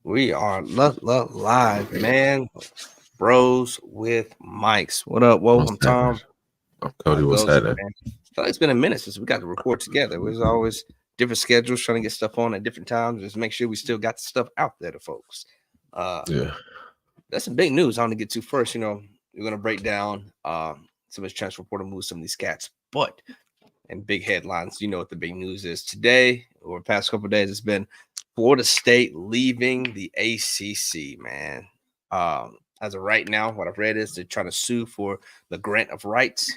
We are live, man. Bros with mics. What up? Whoa, What's I'm happening? Tom. Cody, How what's goes it, happening? man? I feel like it's been a minute since we got to record together. There's always different schedules, trying to get stuff on at different times. Just make sure we still got the stuff out there to folks. Uh, Yeah, that's some big news. I want to get to first. We're gonna break down some of the transfer portal moves, some of these cats, but and big headlines. You know what the big news is today or past couple of days. It's been Florida State leaving the ACC. Man, as of right now, what I've read is they're trying to sue for the grant of rights.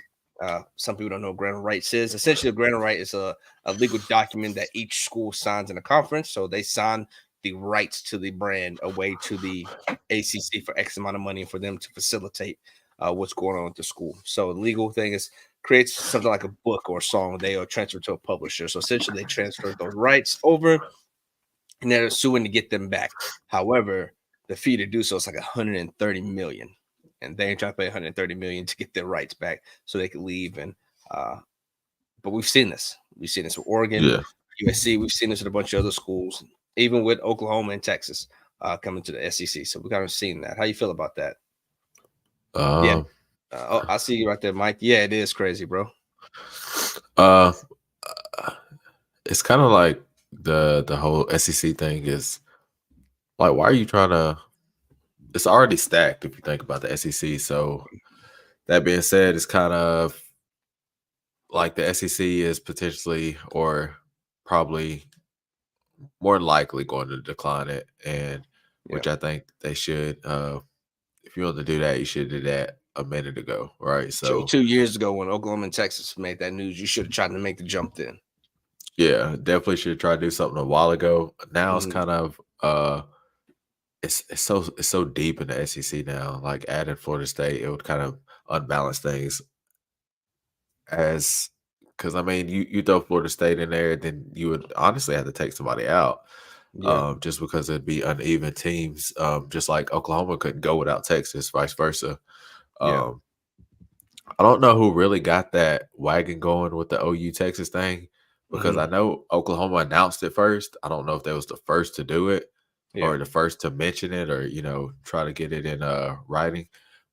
Some people don't know what grant of rights is. Essentially, a grant of right is a legal document that each school signs in a conference. So they sign the rights to the brand away to the ACC for X amount of money for them to facilitate what's going on with the school. So the legal thing is creates something like a book or a song. They are transferred to a publisher. So essentially, they transfer those rights over, and they're suing to get them back. However, the fee to do so is like 130 million, and they ain't trying to pay 130 million to get their rights back so they could leave. And uh, but we've seen this. We've seen this with Oregon, yeah. USC. We've seen this with a bunch of other schools, even with Oklahoma and Texas coming to the SEC. So we kind of seen that. How you feel about that? Yeah. Um, Oh, I see you right there, Mike. Yeah, it is crazy, bro. uh, it's kind of like the whole SEC thing is like, why are you trying to? It's already stacked if you think about the SEC. So that being said, it's kind of like the SEC is potentially or probably more likely going to decline it, and Yeah. which I think they should. If you want to do that, you should do that a minute ago, right? Two, So 2 years ago when Oklahoma and Texas made that news, you should have tried to make the jump then. yeah, definitely should try to do something a while ago. Now it's Mhm. kind of it's so deep in the SEC now. Like adding Florida State, it would kind of unbalance things as because I mean you throw Florida State in there, then you would honestly have to take somebody out. Yeah, Just because it'd be uneven teams. Just like Oklahoma couldn't go without Texas, vice versa. yeah. Um, I don't know who really got that wagon going with the OU Texas thing because Mhm. I know Oklahoma announced it first. I don't know if they was the first to do it Yeah. or the first to mention it or try to get it in writing.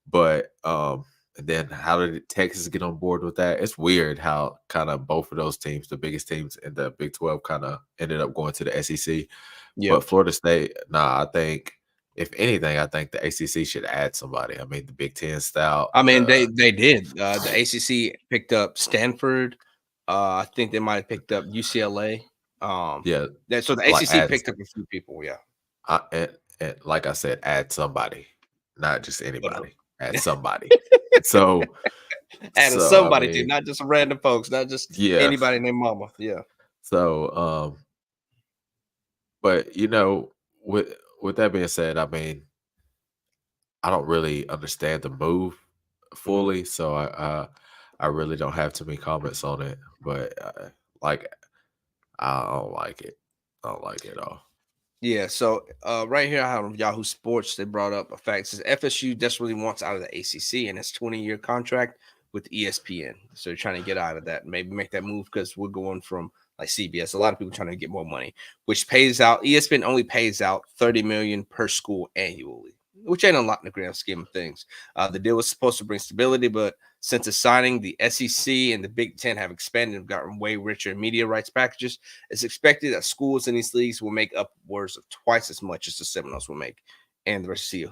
But and then how did Texas get on board with that? It's weird how kind of both of those teams, the biggest teams in the Big 12, kind of ended up going to the SEC. Yeah. But Florida State, nah, I think if anything, I think the ACC should add somebody. I mean, the Big Ten style, I mean, they did. The ACC picked up Stanford. I think they might have picked up UCLA. yeah, So the like ACC add picked up a few people. Yeah. and like I said, add somebody, not just But anybody. Add somebody. So, adding I somebody to, mean, not just random folks, not just yeah. anybody named Mama. Yeah. So, but with that being said, I mean, I don't really understand the move Mhm. fully, so I really don't have too many comments on it. But like, I don't like it. I don't like it at all. Yeah, so right here I have on Yahoo Sports. They brought up a fact. It says FSU desperately wants out of the ACC and it's 20-year contract with ESPN. So they're trying to get out of that, maybe make that move because we're going from like CBS. A lot of people trying to get more money, which pays out. ESPN only pays out 30 million per school annually, which ain't a lot in the grand scheme of things. The deal was supposed to bring stability, but since its signing, the SEC and the Big Ten have expanded and gotten way richer in media rights packages. It's expected that schools in these leagues will make upwards of twice as much as the Seminoles will make, and the rest of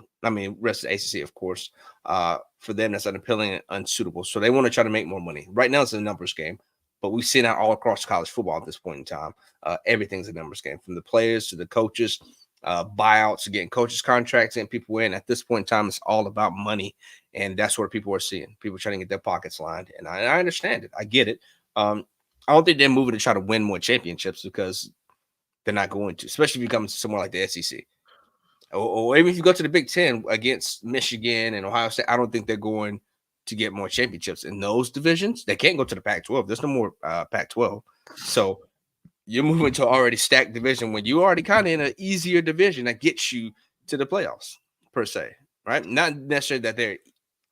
rest of the ACC, of course. For them, that's unappealing and unsuitable. So they want to try to make more money. Right now, it's a numbers game, but we've seen that all across college football at this point in time. Everything's a numbers game, from the players to the coaches, buyouts, getting coaches contracts, and people in. At this point in time, it's all about money, and that's what people are seeing. People trying to get their pockets lined, and I understand it. I get it. I don't think they're moving to try to win more championships because they're not going to, especially if you come to somewhere like the SEC. Or even if you go to the Big Ten against Michigan and Ohio State, I don't think they're going to get more championships in those divisions. They can't go to the Pac-12. There's no more Pac-12. So you're moving to already stacked division when you already kind of in an easier division that gets you to the playoffs, per se, right? Not necessarily that they're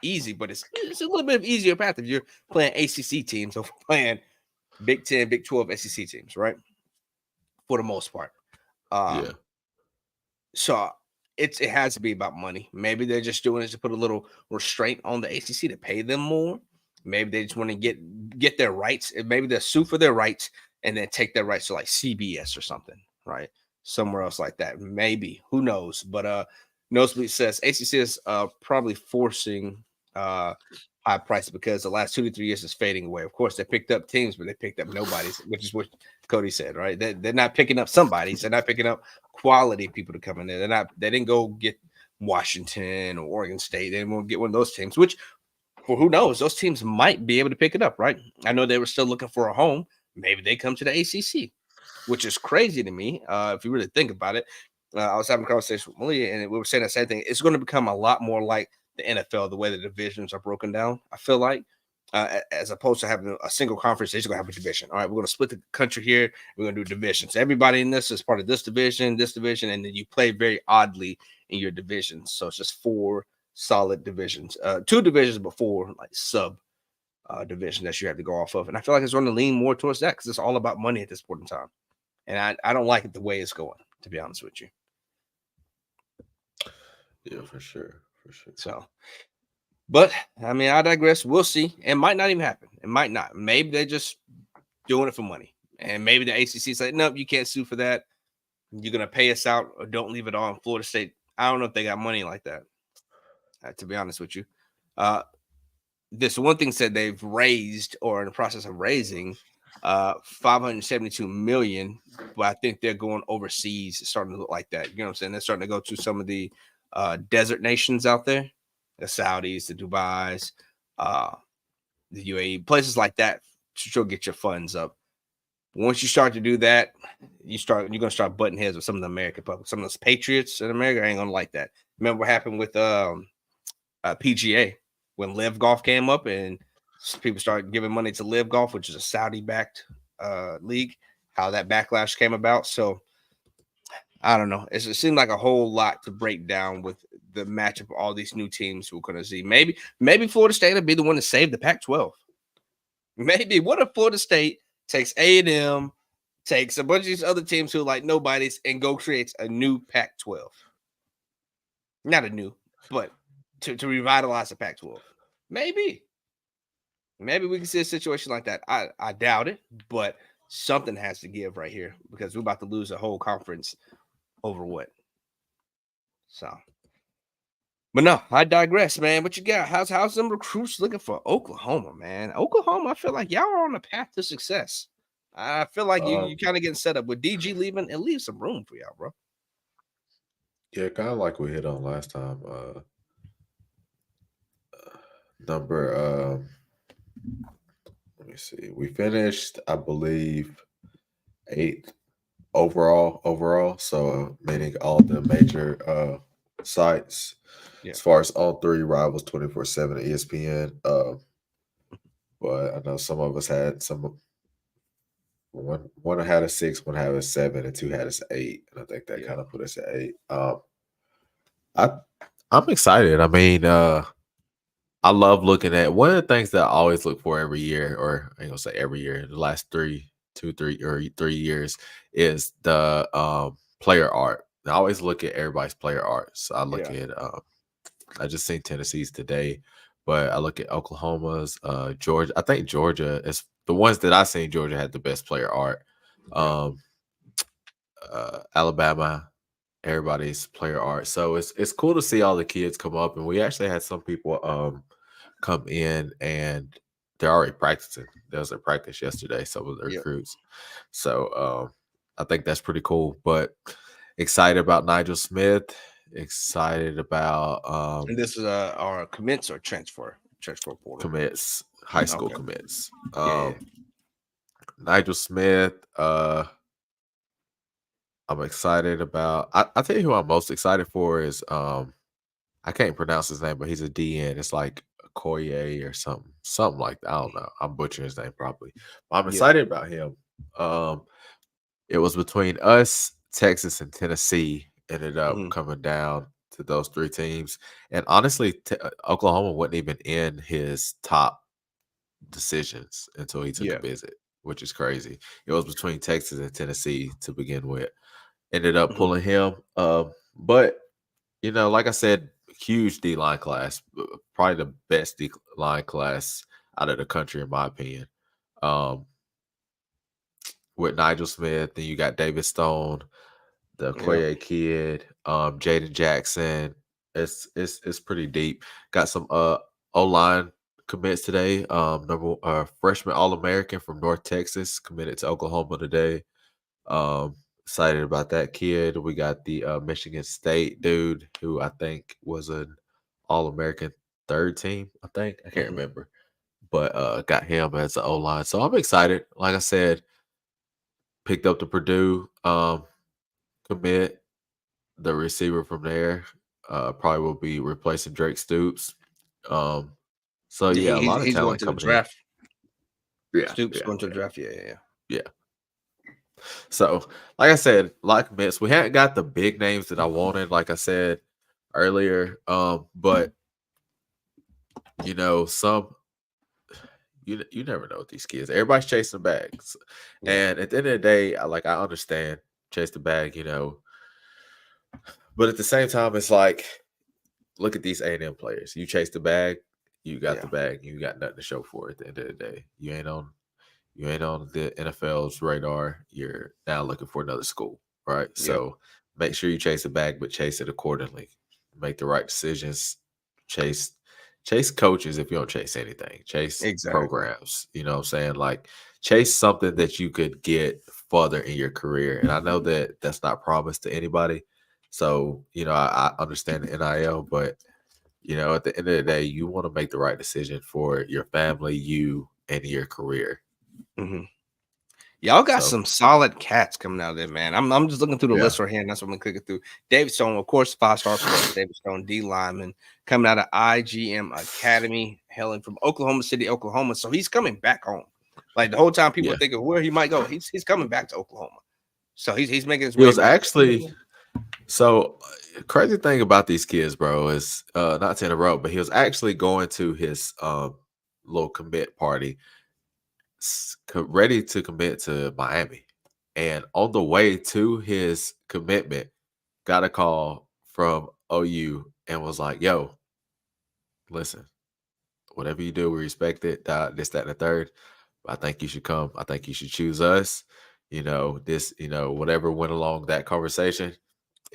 easy, but it's a little bit of easier path if you're playing ACC teams over playing Big 10, Big 12 SEC teams, right? For the most part. Yeah, Um, So it has to be about money. Maybe they're just doing it to put a little restraint on the ACC to pay them more. Maybe they just want to get their rights. Maybe they'll sue for their rights and then take their rights to like CBS or something, right? Somewhere else like that. Maybe, who knows? But Nosebleed says ACC is probably forcing high prices because the last 2 to 3 years is fading away. Of course, they picked up teams, but they picked up nobodies, which is what Cody said, right? They're not picking up somebodies. They're not picking up quality people to come in there. They didn't go get Washington or Oregon State. They didn't get one of those teams, which for who knows, those teams might be able to pick it up, right? I know they were still looking for a home. Maybe they come to the ACC, which is crazy to me if you really think about it. I was having a conversation with Malia, and we were saying the same thing. It's going to become a lot more like the NFL, the way the divisions are broken down. I feel like, as opposed to having a single conference, they're just going to have a division. All right, we're going to split the country here. We're going to do divisions. Everybody in this is part of this division, and then you play very oddly in your divisions. So it's just 4 solid divisions, 2 divisions, but 4 like sub division that you have to go off of. And I feel like it's going to lean more towards that because it's all about money at this point in time. And I don't like it the way it's going, to be honest with you. Yeah, for sure. So, but I mean, I digress. We'll see. It might not even happen. It might not. Maybe they're just doing it for money. And maybe the ACC say, nope, you can't sue for that. You're going to pay us out or don't leave it on Florida State. I don't know if they got money like that, to be honest with you. This one thing said they've raised or in the process of raising 572 million, but I think they're going overseas. It's starting to look like that. You know what I'm saying? They're starting to go to some of the desert nations out there, the Saudis, the Dubais, the UAE, places like that to get your funds up. Once you start to do that, you're gonna start butting heads with some of the American public. Some of those patriots in America ain't gonna like that. Remember what happened with PGA when Live Golf came up and people started giving money to Live Golf, which is a Saudi-backed league. How that backlash came about. So I don't know. It seemed like a whole lot to break down with the matchup of all these new teams we're going to see. Maybe Florida State will be the one to save the Pac-12. Maybe what if Florida State takes A&M, takes a bunch of these other teams who are like nobodies, and go creates a new Pac-12? Not a new, but to revitalize the Pac-12. Maybe we can see a situation like that. I doubt it, but something has to give right here because we're about to lose a whole conference over what? So, but no, I digress, man. What you got? How's them recruits looking for Oklahoma, man? Oklahoma, I feel like y'all are on a path to success. I feel like you kind of getting set up with DG leaving and leave some room for y'all, bro. Yeah, kind of like we hit on last time. Number let me see. We finished, I believe, 8th overall. So meaning all the major sites. Yeah. As far as all 3 rivals, 24/7 ESPN. But I know some of us had one had a 6, one had a 7, and 2 had us 8. And I think that kind of put us at 8. I'm excited. I mean, I love looking at one of the things that I always look for every year, or I ain't gonna say every year, the last 3 years is the player art. I always look at everybody's player art. So I look at I just seen Tennessee's today, but I look at Oklahoma's, Georgia. I think Georgia is the ones that I seen. Georgia had the best player art. Alabama, everybody's player art. So it's cool to see all the kids come up, and we actually had some people come in and they're already practicing. There was a practice yesterday, some of the recruits. So I think that's pretty cool. But excited about Nigel Smith. Excited about and this is our commits or transfer portal commits, high school commits. Yeah. Nigel Smith. I'm excited about. I tell you who I'm most excited for is I can't pronounce his name, but he's a DN. It's like Koye or something like that. I don't know. I'm butchering his name probably. But I'm excited about him. It was between us, Texas, and Tennessee. Ended up coming down to those 3 teams, and honestly, Oklahoma wasn't even in his top decisions until he took a visit, which is crazy. It was between Texas and Tennessee to begin with. Ended up pulling him. But like I said, huge D line class, probably the best D line class out of the country, in my opinion. Um, with Nigel Smith, then you got David Stone, the Yep. Quay kid, Jaden Jackson. It's pretty deep. Got some O line commits today. Number freshman All American from North Texas committed to Oklahoma today. Um, Excited about that kid. We got the Michigan State dude who I think was an All American third team. I think I can't Mhm. remember, but got him as an O line. So I'm excited. Like I said, picked up the Purdue commit, the receiver from there. Probably will be replacing Drake Stoops. Um, so Yeah, yeah, a lot of he's going talent to the coming in. draft. Yeah, Stoops yeah, going to the yeah, draft. Yeah, yeah, yeah. yeah. So, like I said, like commits, we hadn't got the big names that I wanted, like I said earlier. But some you never know with these kids. Everybody's chasing bags, Yeah. and at the end of the day, I understand chase the bag, but at the same time, it's like look at these A&M players. You chase the bag, you got Yeah. the bag, you got nothing to show for it at the end of the day. You ain't on the NFL's radar. You're now looking for another school, right? Yep. So make sure you chase the bag, but chase it accordingly. Make the right decisions. Chase chase coaches if you don't chase anything. Chase Exactly. programs. You know what I'm saying? Like chase something that you could get further in your career. And I know that that's not promised to anybody. So, I understand the NIL, but at the end of the day, you want to make the right decision for your family, you, and your career. Hmm. Y'all got So some solid cats coming out of there, man. I'm just looking through the yeah, list right here, and that's what I'm clicking through. David Stone, of course, 5-star player. David Stone, D lineman, coming out of IGM Academy, hailing from Oklahoma City, Oklahoma. So he's coming back home. Like the whole time, people yeah. were thinking where he might go. He's coming back to Oklahoma. So he's making his He way was back. actually so crazy thing about these kids, bro, is not to interrupt, but he was actually going to his little commit party, ready to commit to Miami, and on the way to his commitment, got a call from OU and was like, "Yo, listen, whatever you do, we respect it. This, that, and the third. I think you should come. I think you should choose us. Whatever went along that conversation,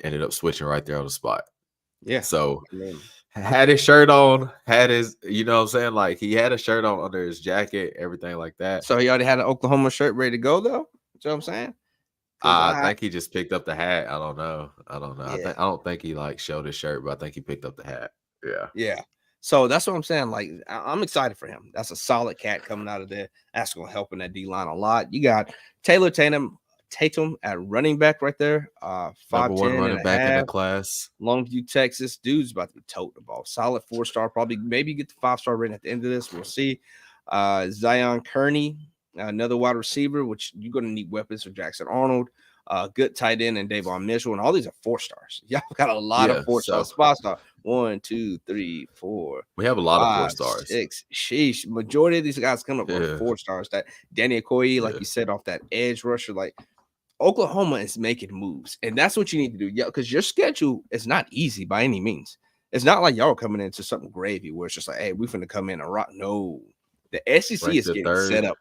ended up switching right there on the spot. Yeah. So I mean, had his shirt on, had his, what I'm saying? Like he had a shirt on under his jacket, everything like that. so he already had an Oklahoma shirt ready to go, though. You know what I'm saying? Because I I think he just picked up the hat. I don't know. yeah. I don't think he like showed his shirt, but I think he picked up the hat. Yeah. Yeah. So that's what I'm saying. Like, I'm excited for him. That's a solid cat coming out of there. That's going to help in that D line a lot. You got Taylor Tatum at running back right there. Number one 5'10" and running a back in the half. class. Longview, Texas. Dude's about to be toting the ball. Solid 4-star. Probably maybe get the 5-star rating at the end of this. We'll see. Zion Kearney, another wide receiver, which you're going to need weapons for Jackson Arnold. Good tight end and Davon Mitchell, and all these are 4-stars. Y'all got a lot of Yeah. 4-stars. So 5-star. 1, 2, 3, 4, we have a lot of 5, four-stars. 6. Sheesh. Majority of these guys come up are Yeah. 4-stars. That Danny Okoye, like Yeah. you said, off that edge rusher, like Oklahoma is making moves, and that's what you need to do. Yeah, because your schedule is not easy by any means. It's not like y'all are coming into something gravy where it's just like, hey, we're finna come in and rock. No, the SEC Ranked is the getting set third. up.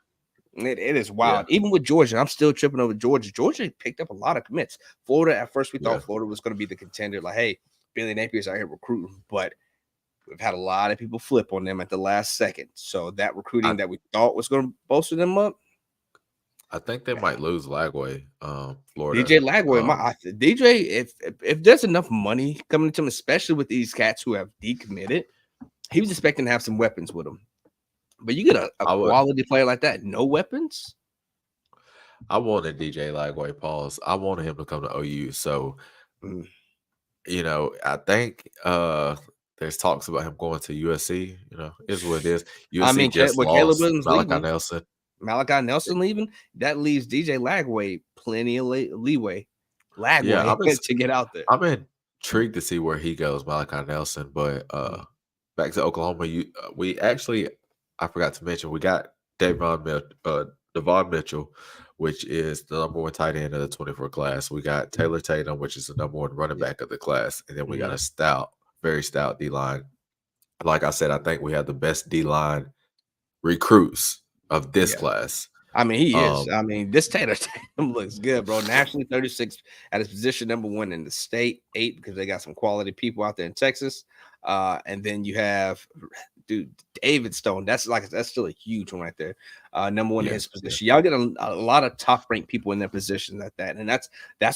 It is Yeah. wild. Even with Georgia, I'm still tripping over Georgia. Georgia picked up a lot of commits. Florida, at first, we Yeah. thought Florida was going to be the contender. Like, hey, Billy Napier's out here recruiting, but we've had a lot of people flip on them at the last second. So that recruiting that we thought was going to bolster them up, I think they might lose Lagway, Florida. DJ Lagway, DJ, if there's enough money coming to him, especially with these cats who have decommitted, he was expecting to have some weapons with him. But you get a I would. quality player like that, no weapons. I wanted DJ Lagway. Pause. I wanted him to come to OU. So Mm. I think there's talks about him going to USC. Is what it is. I USC mean, just with Caleb lost Williams Malachi leaving, Nelson. Malachi Nelson leaving, that leaves DJ Lagway plenty of leeway. Yeah, Lagway to get out there. I'm intrigued to see where he goes, Malachi Nelson. But back to Oklahoma, we actually, I forgot to mention, we got Devon Mitchell which is the number one tight end of the 24 class. We got Taylor Tatum, which is the number one running Yeah. back of the class. And then we got Mhm. a stout, very stout D line. Like I said, I think we have the best D line recruits of this Yeah. class. I mean, he is. Um, I mean, this Taylor Tatum looks good, bro. Nationally 36 at his position number one in the state, 8 because they got some quality people out there in Texas. And then you have dude David Stone. That's still a huge one right there. Number one in his yes, yeah, position. Y'all get a lot of top ranked people in their positions at that, and that's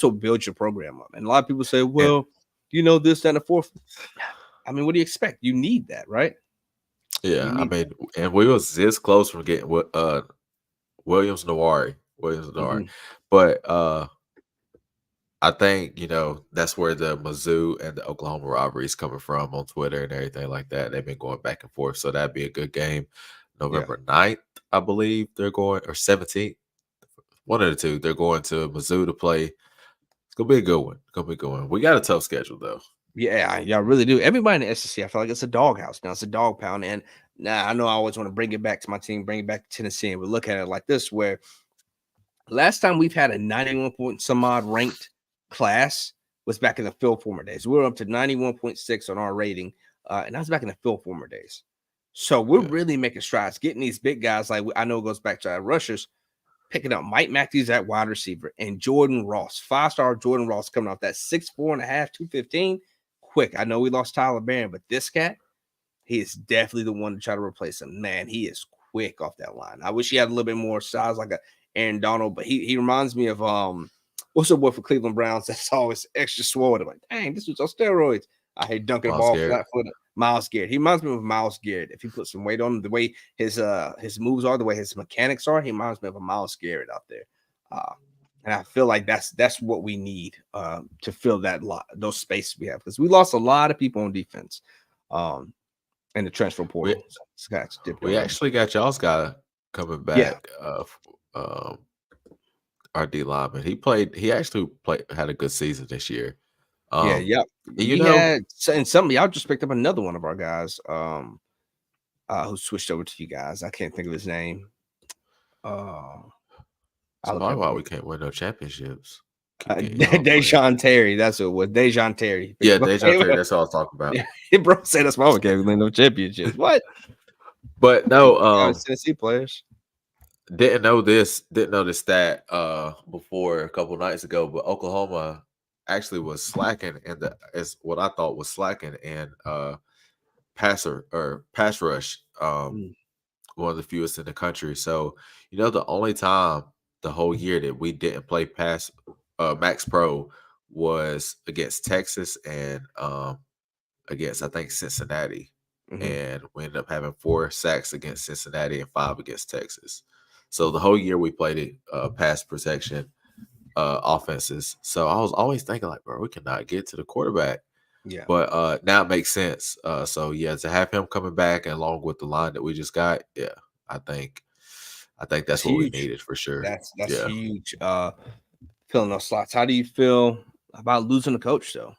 what builds your program up. And a lot of people say, and well, you know, this, that, and the fourth. I mean, what do you expect? You need that, right? You yeah. I need mean, and we was this close from getting what Williams Nawari, that. but I think, that's where the Mizzou and the Oklahoma rivalry is coming from on Twitter and everything like that. They've been going back and forth. So that'd be a good game. Yeah. November 9th, I believe they're going, or 17th. One of the two. They're going to Mizzou to play. It's gonna be a good one. It's gonna be a good one. We got a tough schedule though. Yeah, y'all really do. Everybody in the SEC, I feel like it's a doghouse now. It's a dog pound. And now I know I always want to bring it back to my team, bring it back to Tennessee, and we look at it like this: where last time we've had a 91 point some odd ranked class was back in the Phil Former days. We were up to 91.6 on our rating, and that was back in the Phil Former days. So we're Yeah. really making strides, getting these big guys. Like I know it goes back to our rushers, picking up Mike Matthews at wide receiver and Jordan Ross, 5-star Jordan Ross coming off that 6'4 and a half, 215. Quick. I know we lost Tyler Barron, but this cat, he is definitely the one to try to replace him. Man, he is quick off that line. I wish he had a little bit more size like a Aaron Donald, but he reminds me of what's the boy for Cleveland Browns that's always extra swollen. Like, dang, this was on steroids. I hate dunking the Myles ball Garrett. flat footed. Myles Garrett. He reminds me of Myles Garrett. If he put some weight on him, the way his moves are, the way his mechanics are, he reminds me of a Myles Garrett out there. And I feel like that's what we need to fill those spaces we have, because we lost a lot of people on defense in the transfer We portal. Scotch dipped we on them. actually got y'all's guy coming Yeah, back. Um, our D lineman. He actually had a good season this year. yeah, Um, yep. and We had and some of y'all just picked up another one of our guys who switched over to you guys. I can't think of his name. it's I'll look probably up why for we you. can't win no championships. Keep getting y'all playing. Dejan Terry. That's what it was. Dejan Terry. Yeah, Dejan Terry. That's what I was talking about. Bro said that's why we can't win no championships. What? But Hey, no, Tennessee players. didn't know this stat before a couple nights ago, but Oklahoma actually was slacking is what I thought was slacking in pass rush. Mm, One of the fewest in the country. So, the only time the whole year that we didn't play Max Pro was against Texas and against, I think, Cincinnati. mhm. And we ended up having 4 sacks against Cincinnati and 5 against Texas. So the whole year we played it pass protection offenses. So I was always thinking like, bro, we cannot get to the quarterback. Yeah, But now it makes sense. So yeah, to have him coming back and along with the line that we just got, yeah, I think that's that's what we huge. needed for sure. That's Yeah. huge. Filling those slots. How do you feel about losing a coach though?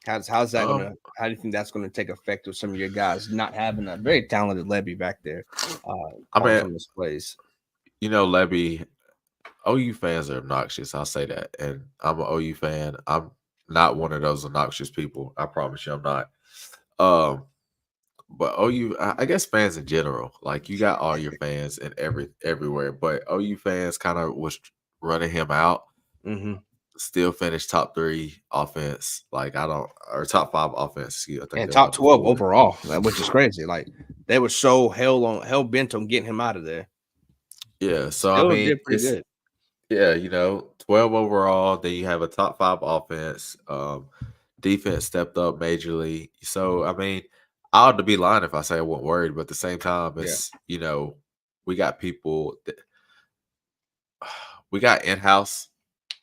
How's that Um, gonna? How do you think that's gonna take effect with some of your guys not having a very talented Levy back there, I calling mean, some of those plays? Levy, OU fans are obnoxious. I'll say that. And I'm an OU fan. I'm not one of those obnoxious people. I promise you I'm not. Um, but OU, I guess fans in general, like you got all your fans and everywhere, but OU fans kind of was running him out. Mm-hmm. Still finished top 3 offense. Like I don't, or top 5 offense. Excuse, I think And they were top number 12 4. overall, which is crazy. Like they were so hell bent on getting him out of there. Yeah. So I Still mean, did pretty it's good. yeah, 12 overall. Then you have a top 5 offense. Defense stepped up majorly. So I mean, I ought to be lying if I say I wasn't worried, but at the same time, Yeah. it's we got people that we got in house,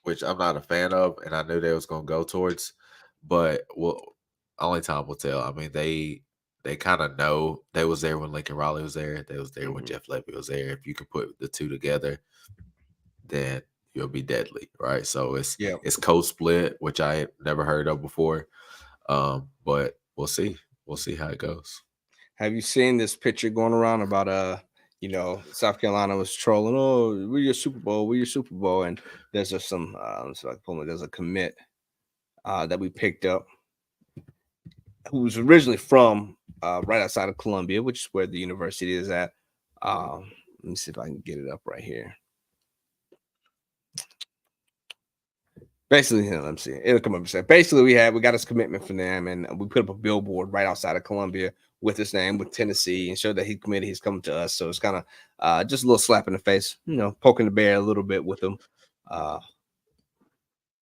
which I'm not a fan of, and I knew they was gonna go towards, but only time will tell. I mean, they kind of know they was there when Lincoln Riley was there. They was there when Mm-hmm. Jeff Levy was there. If you can put the two together, then you'll be deadly, right? So Yeah. it's code split, which I had never heard of before. But we'll see. We'll see how it goes. Have you seen this picture going around about South Carolina was trolling. Oh, we're your Super Bowl. We're your Super Bowl. And there's just some. So I pull it. There's a commit that we picked up, who was originally from right outside of Columbia, which is where the university is at. Let me see if I can get it up right here. Basically, let me see. It'll come up and say. Basically, we got his commitment from them, and we put up a billboard right outside of Columbia with his name, with Tennessee, and showed that he committed. He's coming to us, so it's kind of just a little slap in the face, poking the bear a little bit with him, and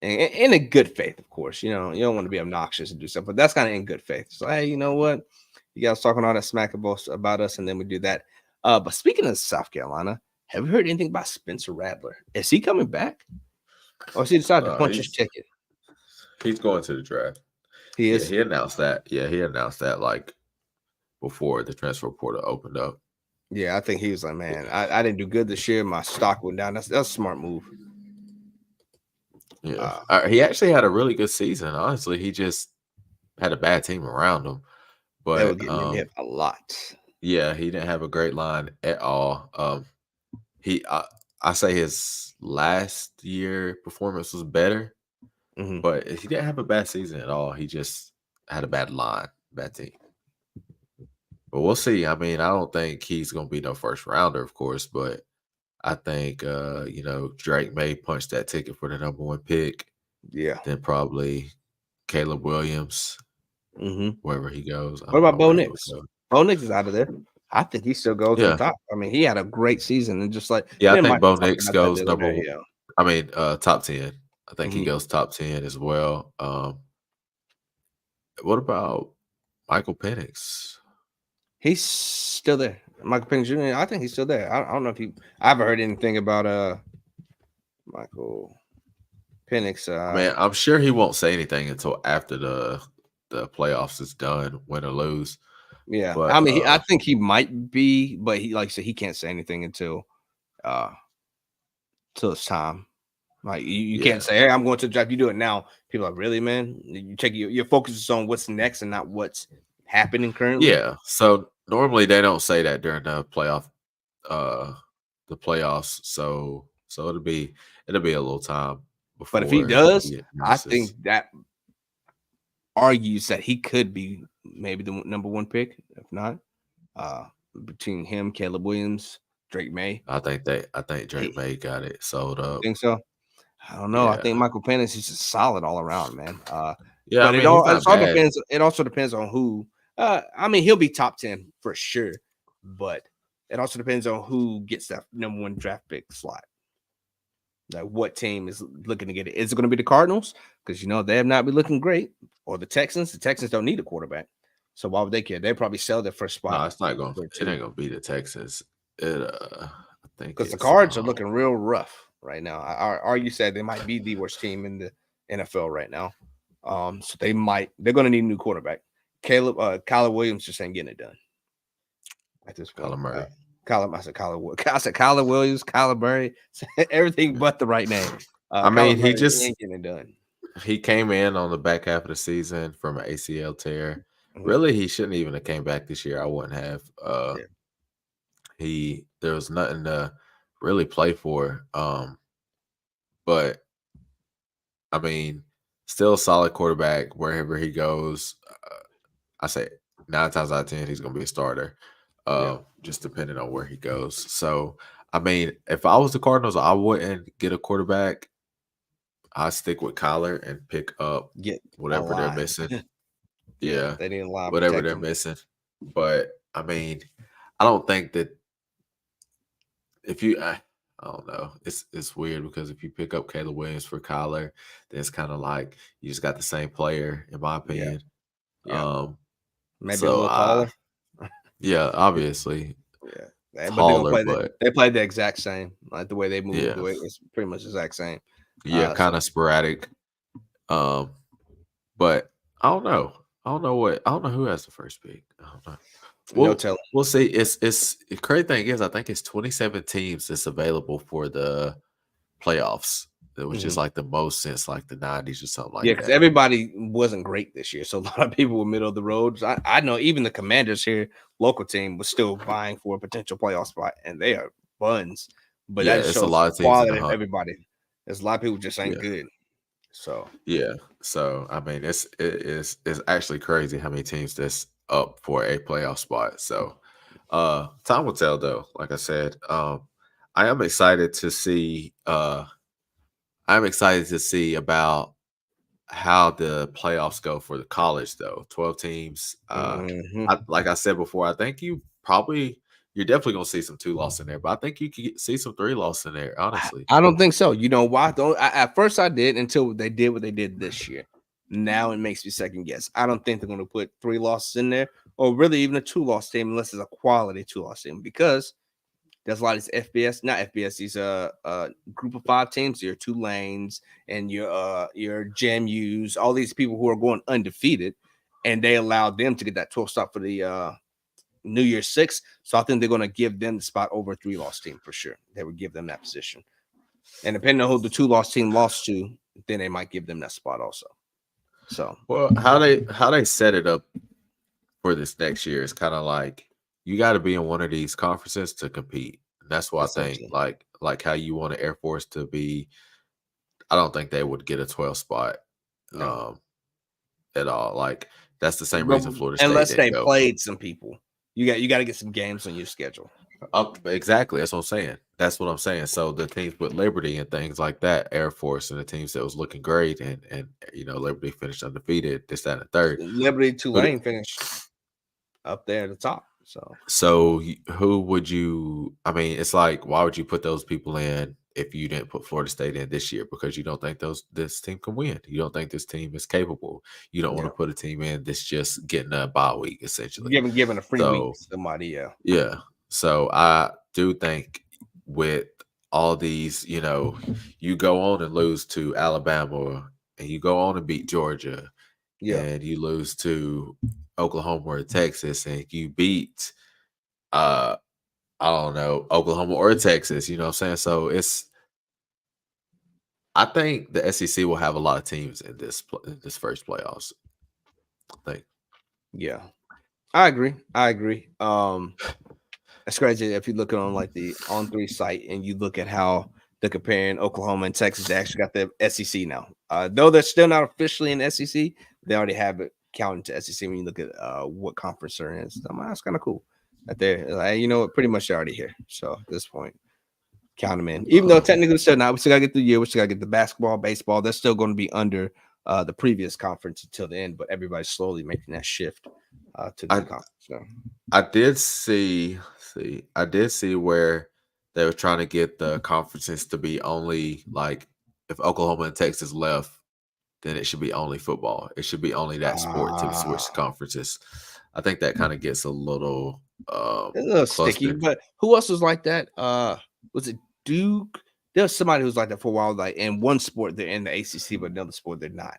in a good faith, of course. You don't want to be obnoxious and do something, but that's kind of in good faith. So, hey, you know what? You guys talking all that smack about us, and then we do that. But speaking of South Carolina, have you heard anything about Spencer Rattler? Is he coming back? Or has he decided to punch his ticket? He's going to the draft. He is. Yeah, he announced that. Yeah, he announced that like before the transfer portal opened up. Yeah, I think he was like, man, I didn't do good this year. My stock went down. That's a smart move. Yeah, he actually had a really good season. Honestly, he just had a bad team around him. But they were getting him hit a lot. Yeah, he didn't have a great line at all. I say his last year performance was better, but he didn't have a bad season at all. He just had a bad line, bad team. But we'll see. I mean, I don't think he's going to be no first rounder, of course, but I think Drake may punch that ticket for the #1 pick. Yeah. Then probably Caleb Williams, wherever he goes. What about Bo Nix? Bo Nix is out of there. I think he still goes on top. I mean, he had a great season, and just like I think Bo Nix goes number one. I mean, top 10. I think he goes top 10 as well. What about Michael Penix? He's still there. Michael Penix Jr. I think he's still there. I don't know if I haven't heard anything about Michael Penix. I mean, I'm sure he won't say anything until after the playoffs is done, win or lose. Yeah, but, I mean, I think he might be, but he, like I said, he can't say anything until it's time. Like you can't say, "Hey, I'm going to the draft." You do it now. People are like, really, man. You take your focus is on what's next and not what's happening currently. Yeah. So normally they don't say that during the playoffs. So it'll be a little time before. But if he does, I think that argues that he could be maybe the #1 pick. If not, between him, Caleb Williams, Drake May. I think Drake May got it sold up. Think so? I don't know. Yeah. I think Michael Penix is just solid all around, man. Yeah, but it also depends. It also depends on who. I mean, he'll be top 10 for sure, but it also depends on who gets that #1 draft pick slot. Like what team is looking to get it? Is it going to be the Cardinals? Because they have not been looking great, or the Texans. The Texans don't need a quarterback, so why would they care? They probably sell their first spot. No, it's not going. It ain't going to be the Texans. I think because the Cards are looking real rough right now. You said they might be the worst team in the NFL right now. So they're going to need a new quarterback. Kyler Williams just ain't getting it done at this point. Kyler Murray. I said Kyler Williams, Kyler Murray, everything but the right name. I mean, he ain't getting it done. He came in on the back half of the season from an ACL tear. Really, he shouldn't even have came back this year. I wouldn't have. There was nothing to really play for. But I mean, still a solid quarterback wherever he goes. I say 9 times out of 10 he's going to be a starter. Just depending on where he goes. So, I mean, if I was the Cardinals, I wouldn't get a quarterback. I stick with Kyler and pick up whatever they're missing. Yeah, they didn't lie. Whatever they're missing. But I mean, I don't think that if you, I don't know, it's weird because if you pick up Caleb Williams for Kyler, then it's kind of like you just got the same player, in my opinion. Yeah. Maybe a little taller. Yeah, obviously. Yeah. But they played the exact same, like the way they move. Yeah. The way it's pretty much the exact same. Yeah, kind of sporadic. But I don't know. I don't know who has the first pick. I don't know. We'll see. It's the crazy thing is I think it's 27 teams that's available for the playoffs which is like the most since like the 90s or something Yeah, like because that. everybody wasn't great this year, so a lot of people were middle of the road. So I know even the Commanders here, local team, was still vying for a potential playoff spot, and they are buns. But that Yeah, just it's a shows lot the of teams in the quality of hunt. everybody. There's a lot of people just ain't Yeah. good. So Yeah. So I mean, it's actually crazy how many teams that's up for a playoff spot. So time will tell though. Like I said, I am excited to see I'm excited to see about how the playoffs go for the college though. 12 teams. mhm. Like I said before, I think you're definitely gonna see some 2 loss in there, but I think you could see some 3 loss in there, honestly. I don't think so. You know why? At first I did until they did what they did this year. Now it makes me second guess. I don't think they're going to put 3 losses in there, or really even a 2 loss team, unless it's a quality 2 loss team, because there's a lot of these FBS, not FBS, these group of 5 teams, your Tulanes and your JMUs, all these people who are going undefeated, and they allowed them to get that 12 stop for the New Year's Six. So I think they're going to give them the spot over a 3 loss team for sure. They would give them that position. And depending on who the 2 loss team lost to, then they might give them that spot also. So Well, how they set it up for this next year is kind of like you got to be in one of these conferences to compete. And that's why I think essentially, like how you want the Air Force to be. I don't think they would get a 12 spot no. um, at all. Like that's the same But reason Florida State unless didn't they go. played some people, you got to get some games on your schedule. Exactly. That's what I'm saying. That's what I'm saying. So the teams with Liberty and things like that, Air Force and the teams that was looking great, and Liberty finished undefeated, this, that, and the third. Liberty But Tulane finished up there at the top. who would you? I mean, it's like why would you put those people in if you didn't put Florida State in this year? Because you don't think this team can win. You don't think this team is capable. You don't want Yeah, to put a team in that's just getting a bye week essentially. giving a free week So to somebody. Yeah, yeah. So I do think with all these, you go on and lose to Alabama and you go on and beat Georgia yeah, and you lose to Oklahoma or Texas and you beat uh I don't know, Oklahoma or Texas, you know what I'm saying? So I think the SEC will have a lot of teams in this first playoffs. I think. yeah. I agree. I agree. It's crazy if you look on like the On3 site and you look at how they're comparing Oklahoma and Texas. They actually got the SEC now. Though they're still not officially in the SEC, they already have it counted to SEC when you look at what conference they're in. So, that's kind of cool that they're like, pretty much they're already here. So at this point, count them in. Even though Uh, technically still not, we still gotta get through the year. We still gotta get the basketball, baseball. They're still going to be under the previous conference until the end, but everybody's slowly making that shift to the I new conference. So. I did I did see where they were trying to get the conferences to be only like if Oklahoma and Texas left, then it should be only football. It should be only that sport to Ah, switch conferences. I think that kind of gets a little it's a little sticky, clustered. but who else was like that? Was it Duke? There was somebody who was like that for a while. Like in one sport, they're in the ACC, but another sport, they're not.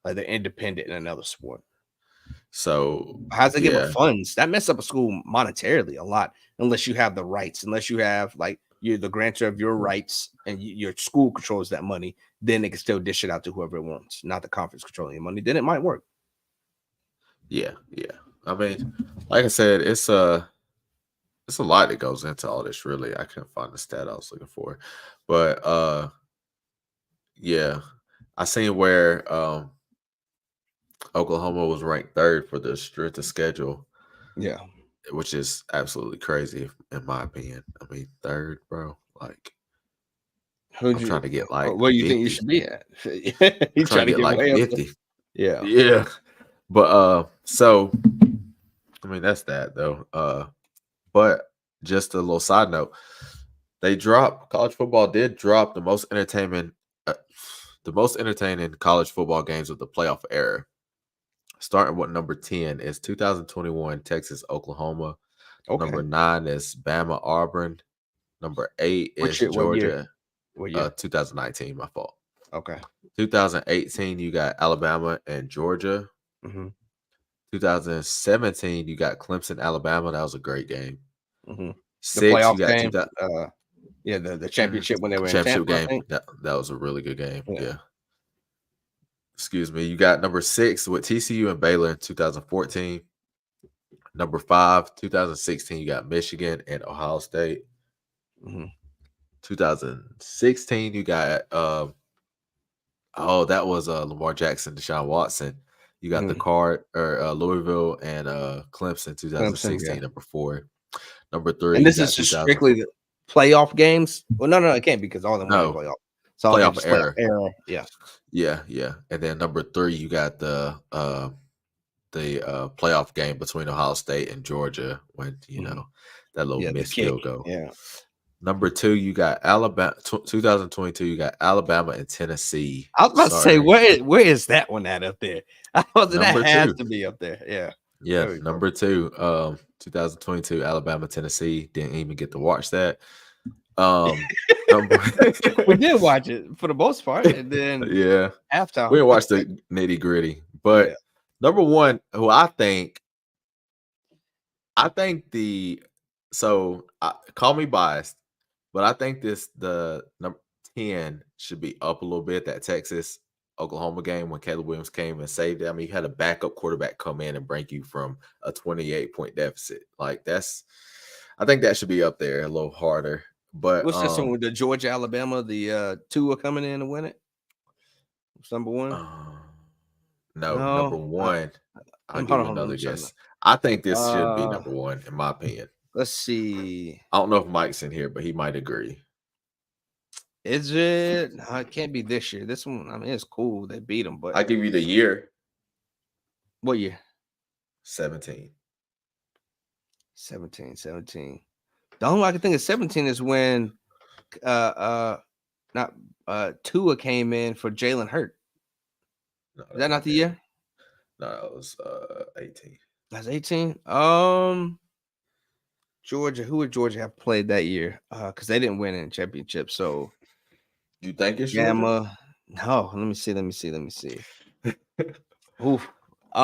Like they're independent in another sport. So How's it get with yeah, funds? That mess up a school monetarily a lot, unless you have the rights, unless you have like you're the grantor of your rights and your school controls that money, then they can still dish it out to whoever it wants, not the conference controlling your money. Then it might work. yeah, yeah. I mean, like I said, it's a lot that goes into all this. Really, I couldn't find the stat I was looking for, but yeah, I seen where Oklahoma was ranked third for the strength of schedule, Yeah. which is absolutely crazy in my opinion. I mean, third, bro. Like, Who'd I'm you trying to get like where you think you 50. should be at? I'm You trying trying to to get get like way up there? 50. Yeah. Yeah. But so I mean that's that though. But just a little side note, college football did drop uh, the most entertaining college football games of the playoff era. Starting with number 10 is 2021 Texas Oklahoma. Number Okay. 9 is Bama Auburn. Number 8 Which is year? What year? Georgia. What year? 2019, my fault. Okay. 2018, you got Alabama and Georgia. Mm-hmm. 2017, you got Clemson, Alabama. That was a great game. Mm-hmm. The 6, you playoff got game. 2000. Yeah, the championship when they were in championship Tampa, I game. think. That was a really good game. Yeah. Yeah. Excuse me. You got number 6 with TCU and Baylor in 2014. Number 5, 2016, you got Michigan and Ohio State. Mhm. 2016, you got that was Lamar Jackson, Deshaun Watson. You got the Mhm. card or Louisville and Clemson Clemson, yeah. 2016, number 4. Number 3, And you this is got just 2000. strictly the playoff games? Well, no, it can't be because all of them weren't in No, playoff. So, okay, playoff just playoff era. era. Yeah. Yeah, yeah. And then number 3, you got the playoff game between Ohio State and Georgia when Mhm. that little Yeah, the missed kick. field goal. Yeah. Number 2, you got Alabama. 2022, you got Alabama and Tennessee. I was about to say, Starting where is that one at up there? I was that number has 2. to be up there. Yeah. Yeah, There we go. number 2. 2022, Alabama, Tennessee. Didn't even get to watch that. Number We did watch it for the most part, and then yeah, we halftime. didn't watch the nitty gritty, Yeah. but number 1, who I think call me biased, but I think the number 10 should be up a little bit. That Texas Oklahoma game when Caleb Williams came and saved it. I mean, you had a backup quarterback come in and break you from a 28-point deficit. Like I think that should be up there a little harder. But What's this one with the Georgia, Alabama? The two are coming in to win it. It's number one. no, number No, 1. I'll hold give on, you hold on. another I'm trying to. guess. I think this should be number 1 in my opinion. Let's see. I don't know if Mike's in here, but he might agree. Is it? No, it can't be this year. This one, I mean, it's cool. They beat them, but I give you the year what year? 17. 17. The only one I can think of 17 is when not Tua came in for Jalen Hurt. No, Is that not the year? No, it was 18. That's 18. Georgia. Who would Georgia have played that year? Because they didn't win in championship. So You think it's Georgia? Gamma. No, let me see. Oof. For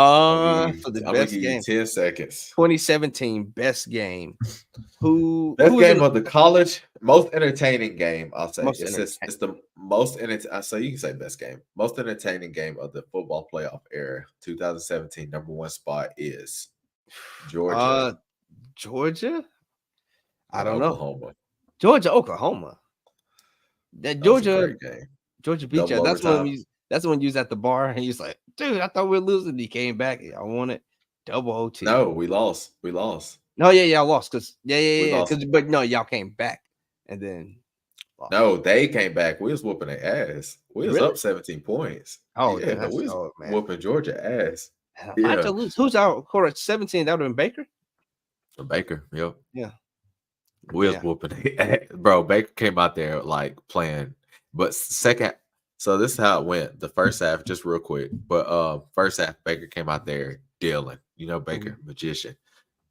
the I'm gonna best give you game, 10 seconds. 2017 best game. Best Who game of the college, most entertaining game. I'll say most it's the most entertaining. So you can say best game, most entertaining game of the football playoff era. 2017 number 1 spot is Georgia Georgia? I and don't know. Oklahoma. Georgia, Oklahoma. That That was a Georgia great game. beat you. Double overtime. That's the one you was at the bar and he's like, dude, I thought we were losing. He came back. I won it. Double OT. No, we lost. We lost. No, yeah, I lost because We lost. But no, y'all came back and then lost. No, they came back. We was whooping their ass. We was Really? up 17 points. Oh, Yeah, that's we was man. whooping Georgia ass. How'd you lose? Who's our quarter 17? That would have been Baker. Baker, yep. Yeah. We was whooping it. Bro, Baker came out there like playing. But second, so this is how it went. The first half, just real quick. But first half, Baker came out there dealing. You know, Baker, magician,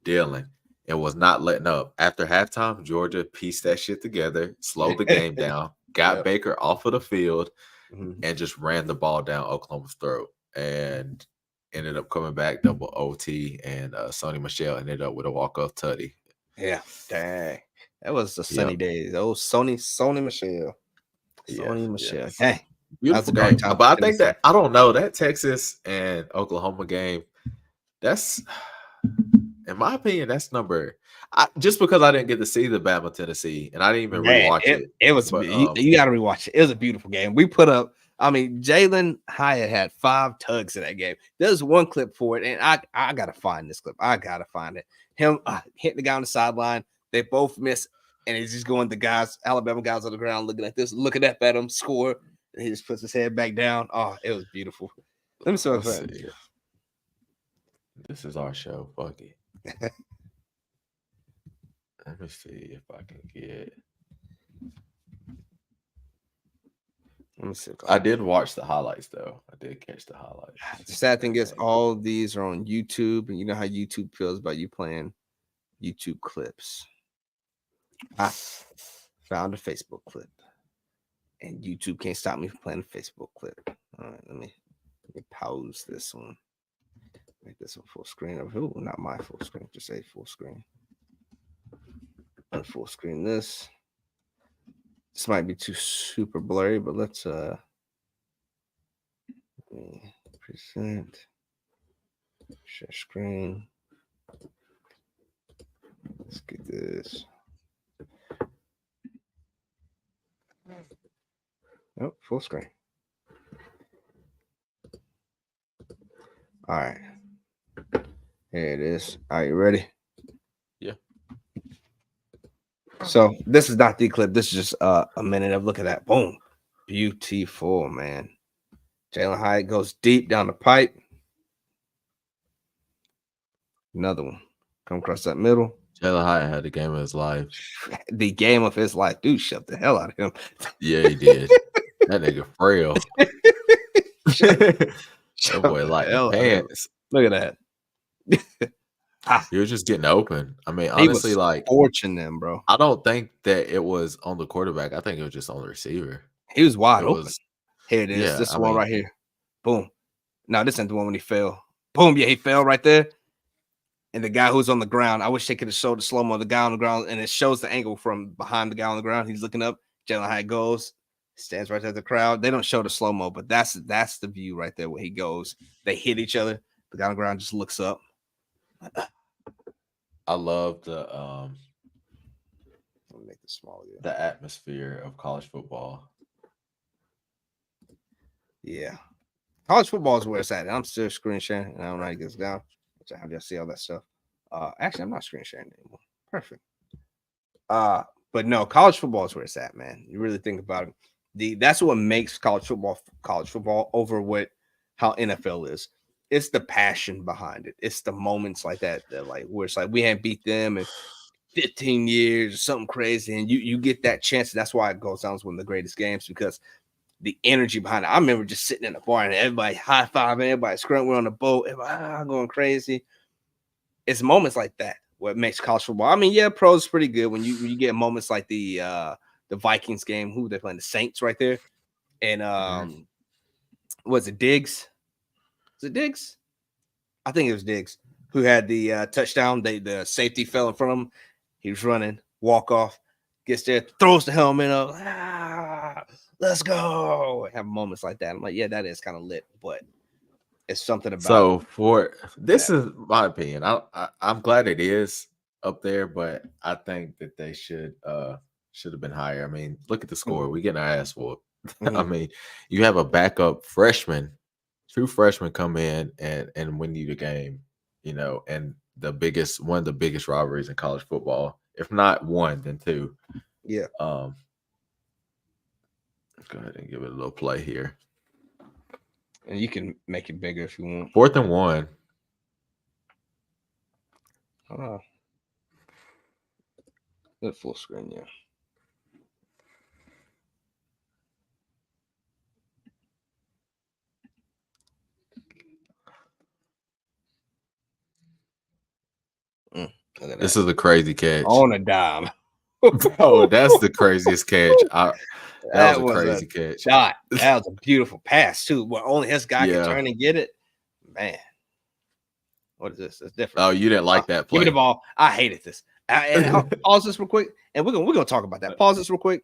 dealing, and was not letting up. After halftime, Georgia pieced that shit together, slowed the game down, got Baker off of the field, and just ran the ball down Oklahoma's throat. And ended up coming back double OT, and Sony Michel ended up with a walk-off tutty. Yeah, dang. That was the sunny days. Oh, Sony Michel. Sony Michel. Yes. Dang. Beautiful game. But I think that, I don't know, that Texas and Oklahoma game, that's, in my opinion, that's just because I didn't get to see the Bama Tennessee, and I didn't even rewatch it. It was, you got to rewatch it. It was a beautiful game. We put up, I mean, Jalen Hyatt had 5 tugs in that game. There's one clip for it, and I got to find this clip. I got to find it. Him hitting the guy on the sideline. They both miss, and he's just going, the guys, Alabama guys on the ground looking like this, looking up at him, score, and he just puts his head back down. Oh, it was beautiful. Let me see. This is our show. Fuck it. Let me see if I can get. Let me see. I did watch the highlights though. I did catch the highlights. The sad thing is, all of these are on YouTube, and you know how YouTube feels about you playing YouTube clips. I found a Facebook clip, and YouTube can't stop me from playing a Facebook clip. All right, let me pause this one. Make this one full screen. Oh, not my full screen. Just say full screen. Unfull screen this. This might be too super blurry, but let's present share screen. Let's get this. Oh, full screen. All right. Here it is. Are you ready? Yeah. So this is not the clip. This is just a minute of look at that. Boom. Beautiful, man. Jalen Hyatt goes deep down the pipe. Another one. Come across that middle. Jalen Hyatt had the game of his life. The game of his life. Dude, shut the hell out of him. Yeah, he did. That nigga frail. That boy like the pants. Look at that. He was just getting open. I mean, He honestly, was like torching them, bro. I don't think that it was on the quarterback. I think it was just on the receiver. He was wide It open. was, Here it is. yeah, This is I the one mean- right here. Boom. No, this ain't the one when he fell. Boom. Yeah, he fell right there. And the guy who's on the ground, I wish they could have showed the slow-mo of the guy on the ground, and it shows the angle from behind the guy on the ground. He's looking up. Jalen Hyatt goes, stands right there at the crowd. They don't show the slow-mo, but that's the view right there where he goes. They hit each other. The guy on the ground just looks up. I love the Let me make this smaller. the atmosphere of college football. Yeah. College football is where it's at. I'm still screen sharing, and I don't know how to get this down. How do y'all see all that stuff? Actually, I'm not screen sharing anymore. Perfect. But no, college football is where it's at, man. You really think about it. That's what makes college football over how NFL is. It's the passion behind it. It's the moments like that like where it's like we haven't beat them in 15 years or something crazy, and you get that chance. That's why it goes down as one of the greatest games, because the energy behind it. I remember just sitting in the bar and everybody high-fiving, everybody scrumping on the boat, everybody going crazy. It's moments like that what makes college football. I mean, yeah, pros is pretty good when you get moments like the Vikings game. Who they playing? The Saints right there. And was it Diggs? Was it Diggs? I think it was Diggs who had the touchdown. The safety fell in front of him. He was running, walk off, gets there, throws the helmet up. Let's go. Have moments like that. I'm like, yeah, that is kind of lit, but it's something about. So for this is my opinion. I'm glad it is up there, but I think that they should have been higher. I mean, look at the score. We getting our ass whooped. I mean, you have a backup freshman, true freshman come in and win you the game, and one of the biggest rivalries in college football, if not one, then two. Yeah. Go ahead and give it a little play here. And you can make it bigger if you want. 4th and 1. Good full screen, yeah. This is a crazy catch. On a dime. Bro, that's the craziest catch. That was a crazy catch. Shot. That was a beautiful pass, too. Where only his guy can turn and get it. Man. What is this? It's different. Oh, you didn't like that play. Give me the ball. I hated this. And I'll pause this real quick. And we're gonna talk about that. Pause this real quick.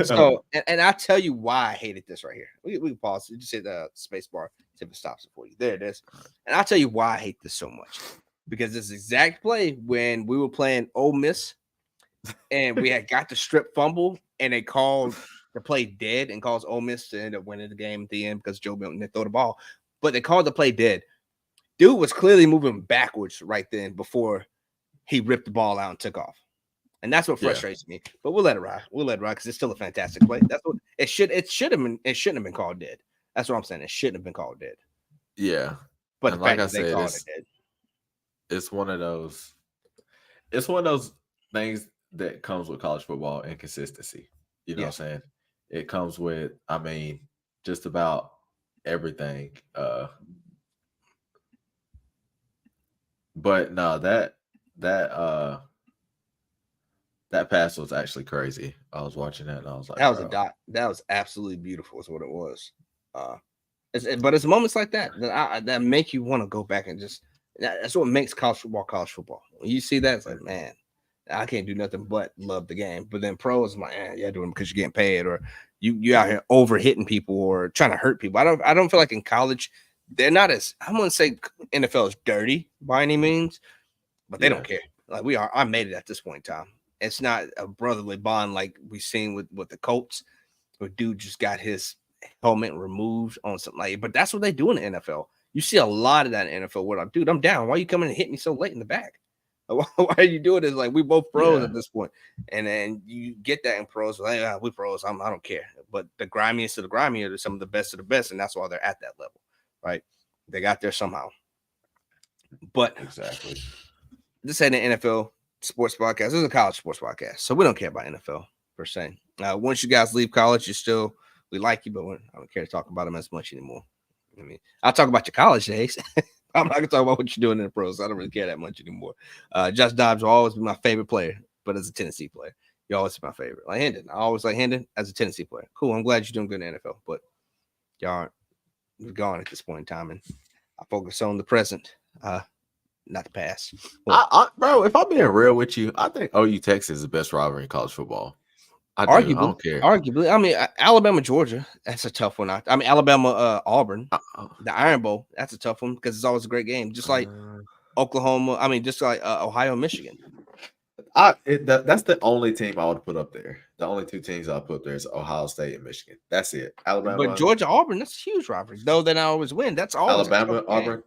So, and I'll tell you why I hated this right here. We can pause. You just hit the space bar. See if it stops it for you. There it is. And I'll tell you why I hate this so much. Because this exact play when we were playing Ole Miss and we had got the strip fumble and they called the play dead and caused Ole Miss to end up winning the game at the end because Joe Milton didn't throw the ball. But they called the play dead. Dude was clearly moving backwards right then before he ripped the ball out and took off. And that's what frustrates me. But we'll let it ride. We'll let it ride because it's still a fantastic play. That's what it shouldn't have been called dead. That's what I'm saying. It shouldn't have been called dead. Yeah. But like I said, it's one of those things that comes with college football, inconsistency. You know what I'm saying? It comes with, I mean, just about everything. But no, that pass was actually crazy. I was watching that and I was like, that was a dot. That was absolutely beautiful, is what it was. But it's moments like that that make you want to go back and just. That's what makes college football. When you see that, it's like, man, I can't do nothing but love the game. But then pros, I'm like, yeah, doing it because you're getting paid, or you out here over hitting people or trying to hurt people. I don't feel like in college they're not as, I wouldn't say NFL is dirty by any means, but they don't Yeah, care. Like we are, I made it at this point in time. It's not a brotherly bond like we've seen with the Colts, where dude just got his helmet removed on something like. But that's what they do in the NFL. You see a lot of that in the NFL. Where dude, I'm down. Why you coming and hit me so late in the back? Why are you doing this? Like we both pros yeah, at this point, and then you get that in pros. Like we pros. I don't care. But the grimiest of the grimy are some of the best of the best, and that's why they're at that level, right? They got there somehow. But exactly. this ain't an NFL sports podcast. This is a college sports podcast, so we don't care about NFL per se. Once you guys leave college, you still, we like you, but I don't care to talk about them as much anymore. I mean, I'll talk about your college days. I'm not gonna talk about what you're doing in the pros. I don't really care that much anymore. Josh Dobbs will always be my favorite player, but as a Tennessee player, you always be my favorite. Like Hendon, I always like Hendon as a Tennessee player. Cool. I'm glad you're doing good in the NFL, but y'all aren't gone at this point in time, and I focus on the present, not the past. Well, Bro, if I'm being real with you, I think OU Texas is the best rivalry in college football. I do. I arguably, don't care. arguably, I mean, Alabama, Georgia, that's a tough one. I mean, Alabama, Auburn, Uh, uh, the Iron Bowl, that's a tough one because it's always a great game. Just like uh, Oklahoma, I mean, just like Ohio, Michigan. that's the only team I would put up there. The only two teams I'll put there is Ohio State and Michigan. That's it. But Georgia, Auburn, that's a huge rivalry. Though they not always win, that's always a tough game. Auburn,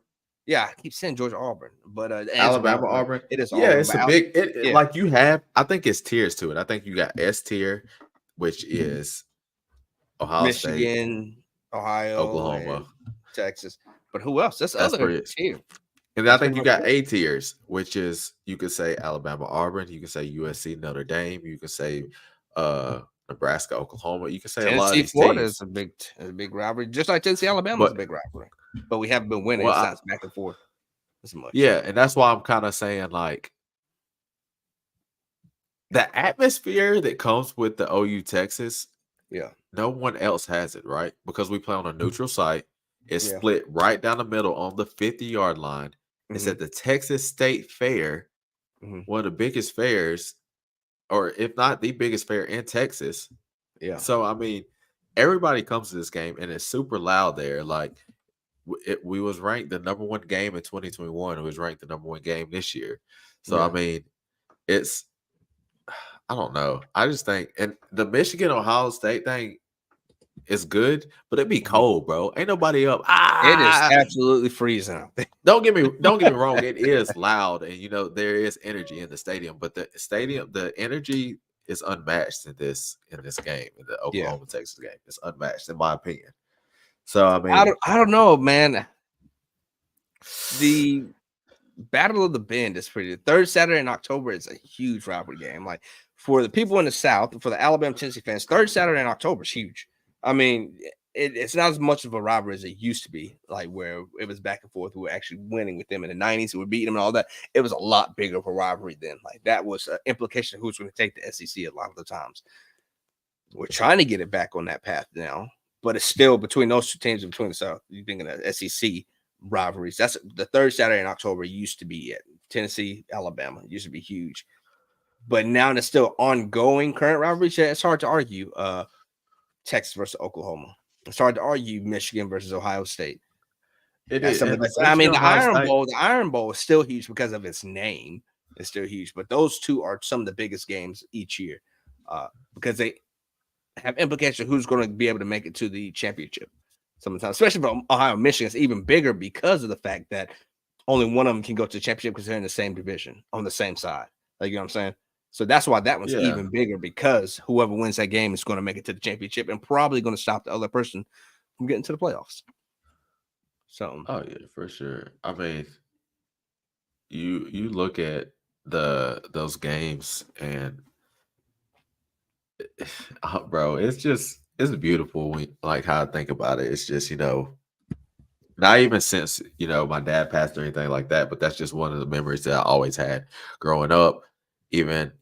Yeah, I keep saying Georgia, Auburn, but it's Alabama, Auburn. Auburn. It is Yeah, Auburn. it's But a big. yeah, Like you have. I think it's tiers to it. I think you got S tier, which is Ohio State, Michigan, Ohio, and Oklahoma. Texas. But who else? That's the That's other pretty. tier. And I That's pretty think you much got it. A tiers, which is you could say Alabama, Auburn. You could say USC, Notre Dame. You could say uh, Nebraska, Oklahoma. You could say a lot of Tennessee, these Florida is teams. a big rivalry, just like Tennessee, Alabama is a But big rivalry. But we haven't been winning. well, It's not back and forth as much. yeah, and that's why I'm kind of saying like the atmosphere that comes with the OU Texas, Yeah, no one else has it, right? Because we play on a neutral site. It's yeah. split right down the middle on the 50-yard line. It's Mm-hmm, at the Texas State Fair, mm-hmm. one of the biggest fairs, or if not the biggest fair in Texas. Yeah, So, I mean, everybody comes to this game and it's super loud there. Like, we was ranked the number one game in 2021. It was ranked the number one game this year. So, I yeah. mean, it's, I don't know. I just think, and the Michigan Ohio State thing is good, but it be Mhm. cold, bro. Ain't nobody up. It is Ah, absolutely freezing out there. don't get me wrong. It is loud, and there is energy in the stadium, but the energy is unmatched in this game, in the Yeah, Oklahoma Texas game. It's unmatched, in my opinion. So I I mean, don't know, man. The Battle of the Bend is pretty. The third Saturday in October is a huge rivalry game. Like for the people in the South, for the Alabama Tennessee fans, third Saturday in October is huge. I mean, it's not as much of a rivalry as it used to be, like where it was back and forth. We were actually winning with them in the 90s, we were beating them and all that. It was a lot bigger of a rivalry then. Like that was an implication of who's going to take the SEC a lot of the times. We're trying to get it back on that path now, but it's still between those two teams and between the South. You thinking of SEC rivalries? That's the third Saturday in October. Used to be at Tennessee, Alabama. It used to be huge, but now it's still ongoing current rivalries. Yeah, it's hard to argue. Texas versus Oklahoma. It's hard to argue Michigan versus Ohio State. it That's is. some of And the. I Michigan mean, Ohio State. The Iron Bowl is still huge because of its name. It's still huge, but those two are some of the biggest games each year because they have implications who's going to be able to make it to the championship. Sometimes, especially for Ohio, Michigan, it's even bigger because of the fact that only one of them can go to the championship because they're in the same division on the same side. Like, you know what I'm saying? So that's why that one's Yeah. even bigger because whoever wins that game is going to make it to the championship and probably going to stop the other person from getting to the playoffs. So, Oh yeah, for sure. I mean, you look at those games and bro, it's beautiful when like how I think about it. It's just not even since my dad passed or anything like that, but that's just one of the memories that I always had growing up. Even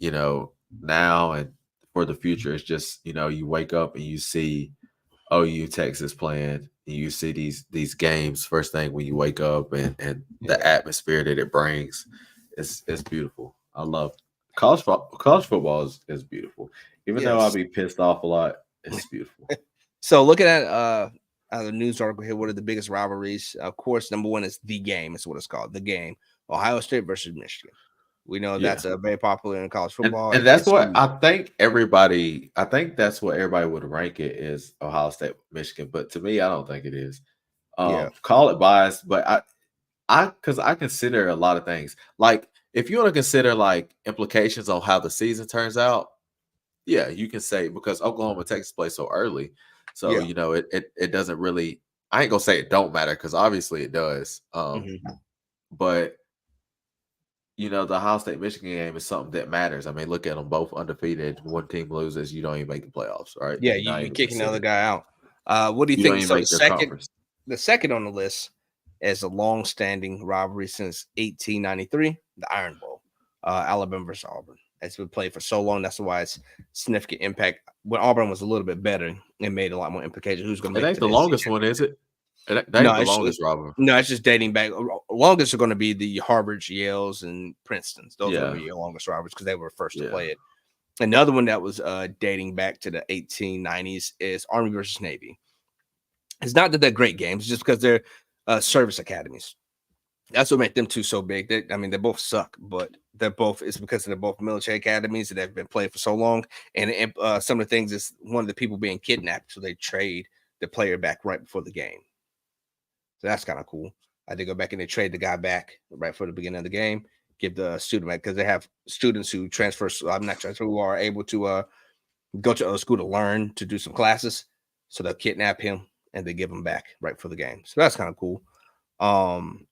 now and for the future, it's just you wake up and you see OU Texas playing, and you see these games first thing when you wake up, and the yeah. atmosphere that it brings. It's beautiful. I love. college football is beautiful. Even though I'll Yes. be pissed off a lot, it's beautiful. So looking at the news article here, what are the biggest rivalries? Of course, number one is the game. Is what it's called. The game. Ohio State versus Michigan. We know Yeah. that's very popular in college And football. and that's It's what huge. I think that's what everybody would rank it is Ohio State, Michigan. But to me, I don't think it is. Yeah. Call it biased, but because I consider a lot of things. Like if you want to consider like implications on how the season turns out, yeah, you can say because Oklahoma and Texas play so early. So, Yeah. you know, it doesn't really I ain't gonna say it don't matter because obviously it does. Mhm. But you know, the Ohio State Michigan game is something that matters. I mean, look at them both undefeated. One team loses, you don't even make the playoffs, right? Yeah. You're not You even kicking the other considered. guy out. What do you You don't think? even So make their conference. the second on the list is a long-standing rivalry since 1893, the Iron Bowl, Alabama versus Auburn. It's been played for so long. That's why it's significant impact. When Auburn was a little bit better, it made a lot more implication. Who's going to It make it ain't to the the NCAA longest one, is championship? it? That ain't No, the longest rivalry. no, it's just dating back. Longest are going to be the Harvards, Yales, and Princetons. Those are going Yeah, to be your longest rivalries because they were first to yeah. play it. Another one that was dating back to the 1890s is Army versus Navy. It's not that they're great games, just because they're service academies. That's what made them two so big. I mean, they both suck, but they're both. It's because they're both military academies that have been played for so long. And some of the things is one of the people being kidnapped, so they trade the player back right before the game. So that's kind of cool. They go back and they trade the guy back right for the beginning of the game, give the student back because they have students who transfer. I'm not transfer who are able to go to other school to learn to do some classes. So they'll kidnap him and they give him back right for the game. So that's kind of cool. Um,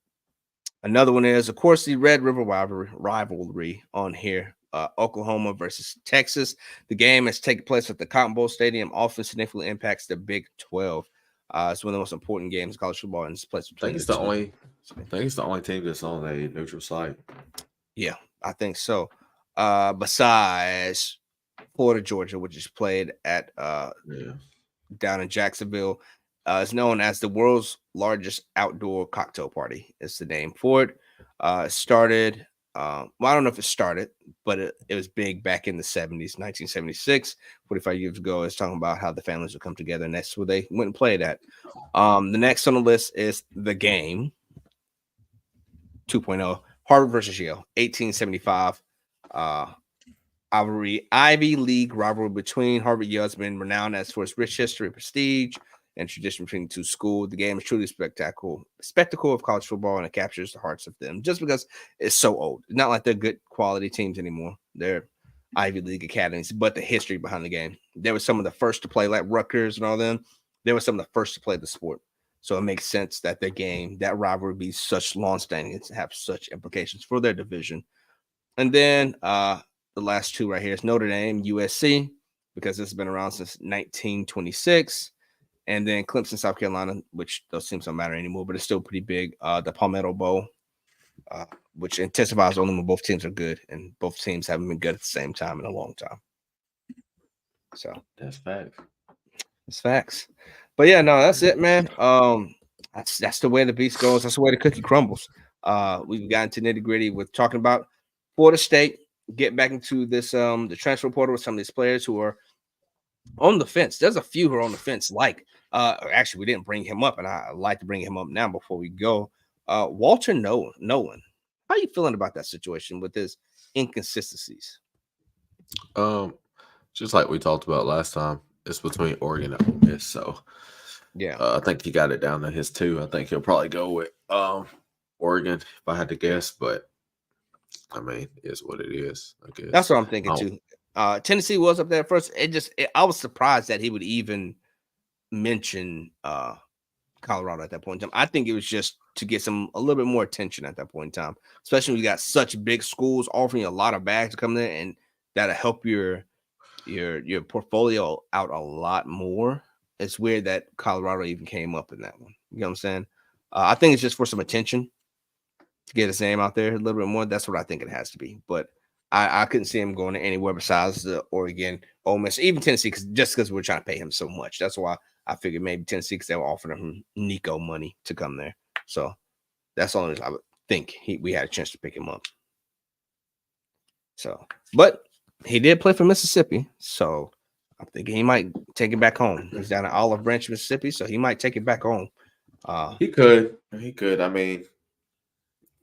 Another one is, of course, the Red River rivalry on here. Oklahoma versus Texas. The game has taken place at the Cotton Bowl Stadium. Often significantly impacts the Big 12. It's one of the most important games in college football, and it's placed I think between it's the the two. only I think it's the only team that's on a neutral site. Yeah, I think so. Besides Florida, Georgia, which is played at Yeah. down in Jacksonville. It's known as the world's largest outdoor cocktail party. It's the name for it. Started, well, I don't know if it started, but it was big back in the 70s, 1976, 45 years ago. It's talking about how the families would come together, and that's where they went and played at. The next on the list is The Game 2.0, Harvard versus Yale, 1875. Uh, Ivy League rivalry between Harvard and Yale has been renowned as for its rich history, prestige, and tradition between the two schools. The game is truly spectacle of college football, and it captures the hearts of them just because it's so old. It's not like they're good quality teams anymore. They're Ivy League academies, but the history behind the game. They were some of the first to play, like Rutgers and all them. They were some of the first to play the sport. So it makes sense that their game, that rivalry, be such long-standing and have such implications for their division. And then the last two right here is Notre Dame, USC, because this has been around since 1926. And then Clemson, South Carolina, which those teams don't matter anymore, but it's still pretty big. The Palmetto Bowl, which intensifies only when both teams are good, and both teams haven't been good at the same time in a long time. So That's facts. it's facts. But yeah, no, that's it, man. That's the way the beast goes. That's the way the cookie crumbles. We've gotten to nitty gritty with talking about Florida State, get back into this the transfer portal with some of these players who are on the fence. There's a few who are on the fence, like actually we didn't bring him up, and I like to bring him up now before we go. Walter Nolan. How you feeling about that situation with his inconsistencies? Um, just like we talked about last time, it's between Oregon and Ole Miss. So Yeah, I think he got it down to his two. I think he'll probably go with Oregon if I had to guess, but I mean, it is what it is, I that's guess. what I'm thinking too. Tennessee was up there at first. I was surprised that he would even mention Colorado at that point in time. I think it was just to get a little bit more attention at that point in time, especially when you got such big schools offering a lot of bags to come there, and that'll help your portfolio out a lot more. It's weird that Colorado even came up in that one. You know what I'm saying? I think it's just for some attention to get his name out there a little bit more. That's what I think it has to be. But I couldn't see him going to anywhere besides the Oregon, Ole Miss, even Tennessee, because we're trying to pay him so much. That's why I figured maybe Tennessee because they were offering him Nico money to come there. So that's the only reason I would think we had a chance to pick him up. So, but he did play for Mississippi, so I'm thinking he might take it back home. He's down in Olive Branch, Mississippi, so he might take it back home. He could. He could. I mean,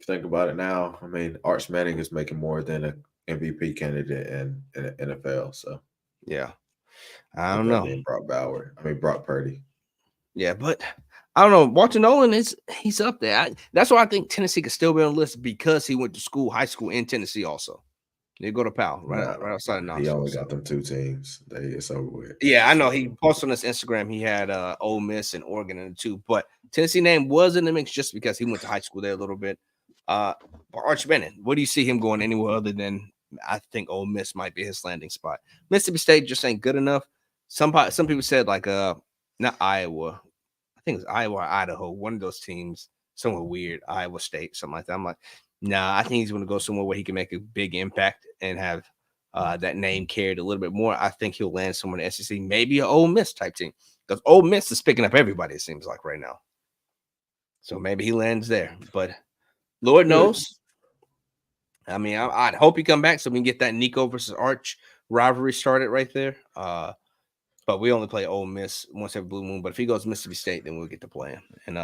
think about it now. I mean, Arch Manning is making more than an MVP candidate in the NFL. So yeah, I with don't that know. being Brock Purdy. Yeah, but I don't know. Walter Nolan he's up there. That's why I think Tennessee could still be on the list because he went to high school in Tennessee also. They go to Powell, right outside of He Knoxville. only got them 2 teams. It's over with. Yeah, I know. He posted on his Instagram he had Ole Miss and Oregon in the 2, but Tennessee name was in the mix just because he went to high school there a little bit. But Arch Manning, what do you see him going anywhere other than I think Ole Miss might be his landing spot? Mississippi State just ain't good enough. Some people said like not Iowa. I think it was Iowa or Idaho, one of those teams, somewhere weird, Iowa State, something like that. I'm like, nah, I think he's going to go somewhere where he can make a big impact and have that name carried a little bit more. I think he'll land somewhere in the SEC, maybe an Ole Miss type team, because Ole Miss is picking up everybody, it seems like right now. So maybe he lands there, but Lord knows. I mean, I'd hope he come back so we can get that Nico versus Arch rivalry started right there. But we only play Ole Miss once every blue moon. But if he goes to Mississippi State, then we'll get to play him. And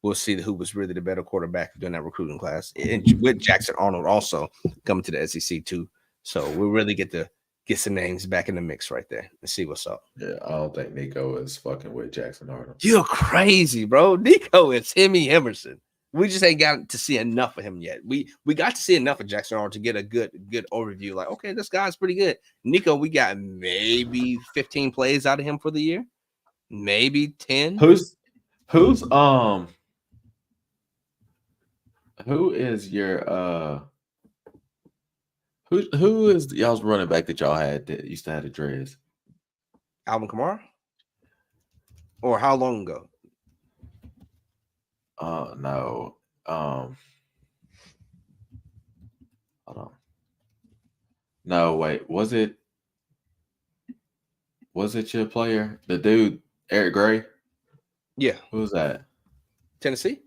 we'll see who was really the better quarterback during that recruiting class. And with Jackson Arnold also coming to the SEC too. So we'll really get to get some names back in the mix right there and see what's up. Yeah, I don't think Nico is fucking with Jackson Arnold. You're crazy, bro. Nico is Himmy Emerson. We just ain't got to see enough of him yet. We got to see enough of Jackson Arnold to get a good overview. Like, okay, this guy's pretty good. Nico, we got maybe 15 plays out of him for the year, maybe 10. Who is your who is y'all's running back that y'all had that used to have the dreads? Alvin Kamara? Or how long ago? No. Hold on. No, wait. Was it your player? The dude, Eric Gray? Yeah. Who was that? Tennessee?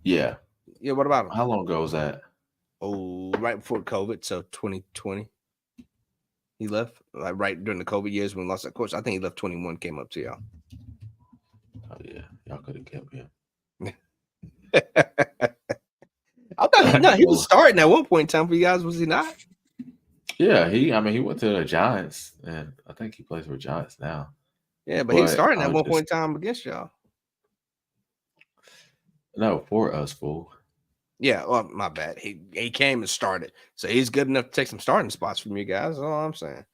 Yeah. Yeah, what about him? How long ago was that? Oh, right before COVID, so 2020. He left like right during the COVID years when we lost that coach. I think he left 21, came up to y'all. Oh yeah, y'all could have kept him. I thought he was starting at one point in time for you guys, was he not? Yeah, he went to the Giants, and I think he plays for Giants now. Yeah, but he was starting at one point in time against y'all. No, for us, fool. Yeah, well, my bad. He came and started, so he's good enough to take some starting spots from you guys. That's all I'm saying.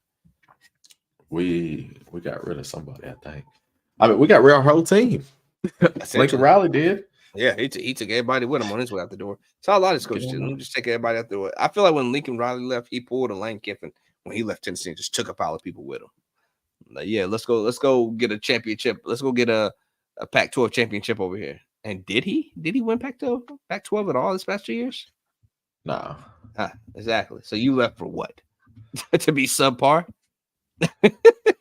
We got rid of somebody, I think. I mean, we got rid of our whole team. Lincoln Riley did. Yeah, he took everybody with him on his way out the door. So a lot of his coaches did. Let me just take everybody out the door. I feel like when Lincoln Riley left, he pulled a Lane Kiffin when he left Tennessee and just took a pile of people with him. Like, yeah, let's go get a championship. Let's go get a Pac-12 championship over here. And did he win Pac-12 at all this past 2 years? No. Exactly. So you left for what? To be subpar?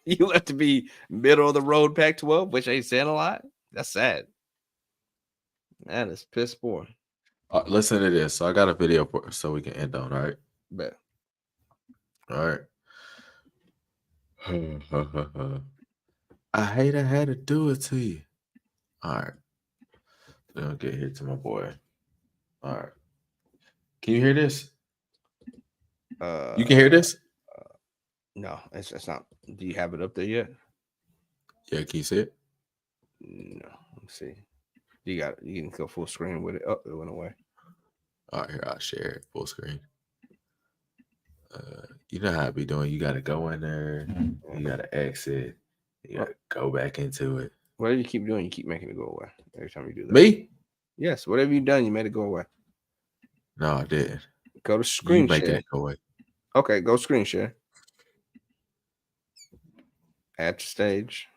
You left to be middle of the road Pac-12, which ain't saying a lot. That's sad. That is piss poor. Listen to this. So I got a video so we can end on, all right? Bet. All right. I hate I had to do it to you. All right. I'll get here to my boy. All right. Can you hear this? You can hear this? No, it's not. Do you have it up there yet? Yeah, can you see it? No. Let's see. You can go full screen with it. Oh, it went away. All right, here, I'll share it full screen. You know how I be doing. You got to go in there. You got to exit. You got to go back into it. Whatever you keep doing, you keep making it go away every time you do that. Me? Yes. Whatever you've done, you made it go away. No, I didn't. Go to screen share. Making it go away. Okay, go screen share. Add to stage.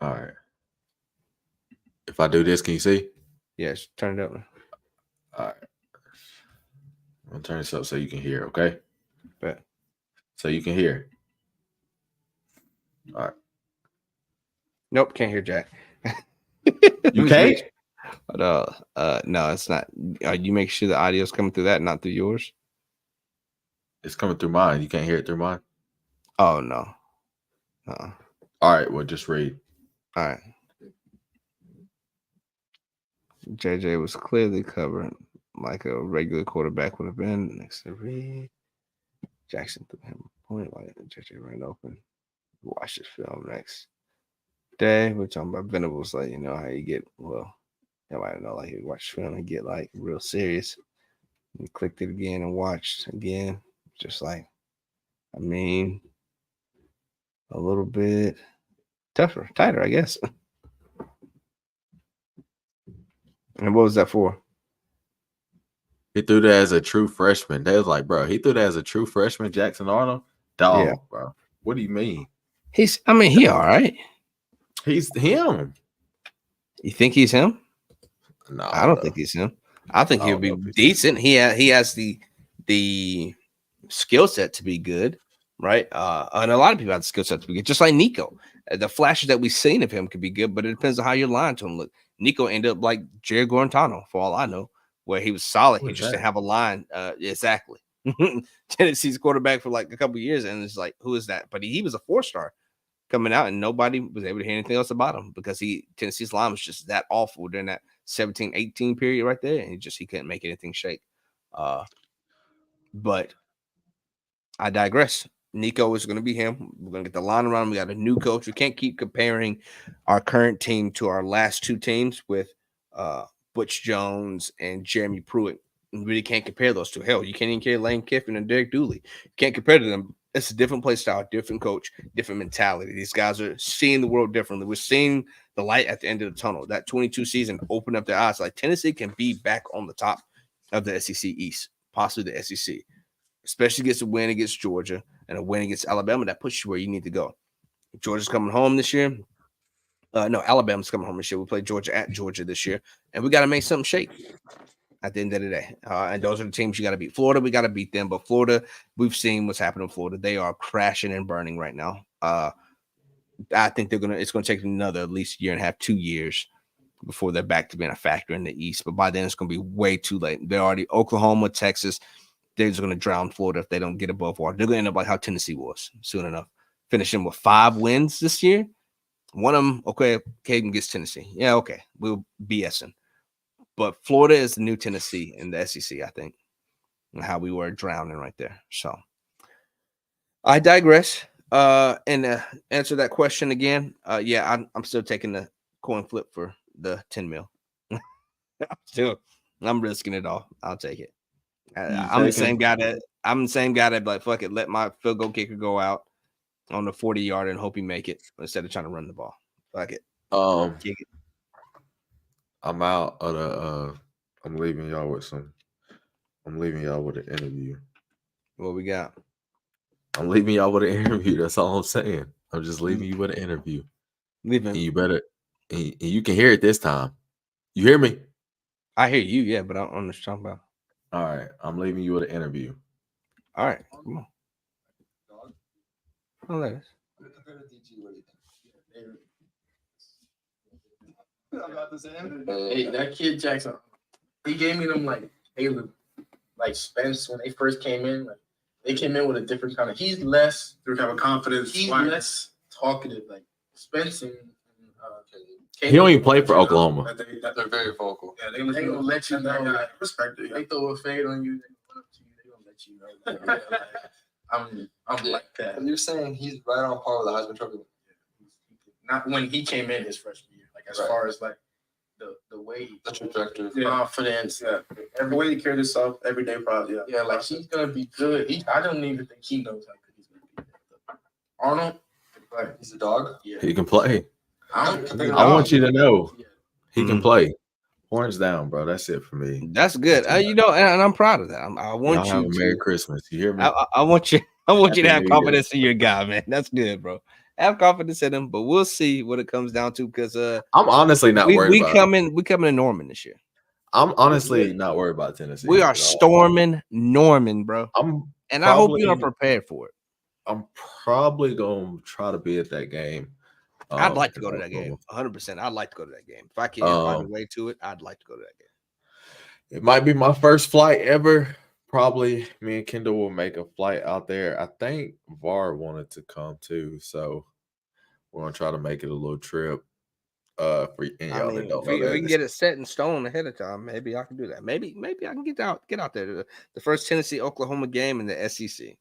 All right. If I do this, can you see? Yes, turn it up. All right. I'm going to turn this up so you can hear, okay? Bet. So you can hear. All right. Nope, can't hear Jack. You can't? But no, it's not. You make sure the audio's coming through that, not through yours. It's coming through mine. You can't hear it through mine. Oh no. All right, well, just read. All right. JJ was clearly covered like a regular quarterback would have been. Next to Reed. Jackson threw him a point like JJ ran open. Watch this film next day. We're talking about Venables, like, you know, how you get, well, everybody know, like, you watch film and get, like, real serious. You clicked it again and watched again. Just like, I mean, a little bit tougher, tighter, I guess. And what was that for? He threw that as a true freshman. They was like, bro, he threw that as a true freshman, Jackson Arnold. Dog, Yeah. bro. What do you mean? He all right. He's him. You think he's him? No, I don't think he's him. I think he'll be decent. He has the skill set to be good, right? And a lot of people have the skill set to be good, just like Nico. The flashes that we've seen of him could be good, but it depends on how you're lying to him. Look, Nico ended up like Jared Guarantano, for all I know, where he was solid. He just didn't have a line. Exactly. Tennessee's quarterback for like a couple of years, and it's like, who is that? But he was a 4-star coming out, and nobody was able to hear anything else about him because Tennessee's line was just that awful during that 17-18 period right there, and he couldn't make anything shake. But I digress. Nico is going to be him. We're going to get the line around him. We got a new coach. We can't keep comparing our current team to our last two teams with Butch Jones and Jeremy Pruitt. You really can't compare those two. Hell, you can't even compare Lane Kiffin and Derek Dooley. You can't compare to them. It's a different play style, different coach, different mentality. These guys are seeing the world differently. We're seeing the light at the end of the tunnel. That 22 season opened up their eyes. Like, Tennessee can be back on the top of the SEC East, possibly the SEC, especially gets a win against Georgia and a win against Alabama. That puts you where you need to go. Georgia's coming home this year. No, Alabama's coming home this year. We play Georgia at Georgia this year, and we got to make something shake at the end of the day. And those are the teams you got to beat. Florida, we got to beat them. But Florida, we've seen what's happening in Florida. They are crashing and burning right now. I think it's going to take another at least year and a half, 2 years before they're back to being a factor in the East. But by then, it's going to be way too late. They're already Oklahoma, Texas. They're just going to drown Florida if they don't get above water. They're going to end up like how Tennessee was soon enough, finishing with 5 wins this year. One of them, okay, Caden gets Tennessee. Yeah, okay, we'll BSing. But Florida is the new Tennessee in the SEC, I think, and how we were drowning right there. So I digress. And answer that question again. Yeah, I'm still taking the coin flip for the 10 mil. I'm risking it all. I'll take it. I'm the same guy that like, fuck it, let my field goal kicker go out on the 40-yard and hope he make it instead of trying to run the ball. Fuck it. Kick it. I'm out of the I'm leaving y'all with an interview. What we got? I'm leaving y'all with an interview. That's all I'm saying. I'm just leaving you with an interview. Leaving. And you better and you can hear it this time. You hear me? I hear you, yeah, but I don't understand about. All right, I'm leaving you with an interview. All right, come on. Oh, that is. Hey, that kid Jackson, he gave me them like Spence when they first came in. Like, they came in with a different kind of. He's less kind of confidence. He's less talkative. Like Spence and he don't even play for Oklahoma. They're very vocal. Yeah, they gonna let you know. Respect it. They throw a fade on you. They gonna let you know. I'm like that. And you're saying he's right on par with the Heisman Trophy. Not when he came in his freshman year. Like as far as like the way the trajectory, confidence, the way he carried himself every day, probably. Yeah, like he's gonna be good. I don't even think he knows how good he's gonna be. Arnold, right? He's a dog. Yeah, he can play. I want you to know he can play. Horns down, bro. That's it for me. That's good. You know, and I'm proud of that. I want you have a to Merry Christmas. You hear me? I want you. I want you to have confidence in your guy, man. That's good, bro. Have confidence in him, but we'll see what it comes down to because I'm honestly not worried. We coming to Norman this year. I'm honestly not worried about Tennessee. We are storming Norman, bro. I hope you are prepared for it. I'm probably gonna try to be at that game. I'd like to go to that game. 100%. I'd like to go to that game. If I can find a way to it, I'd like to go to that game. It might be my first flight ever, Probably me and Kendall will make a flight out there. I think VAR wanted to come too, so we're gonna try to make it a little trip. For any of I y'all that mean, don't if know we that, can get it set in stone ahead of time, maybe I can do that. Maybe I can get out there to the first Tennessee Oklahoma game in the SEC.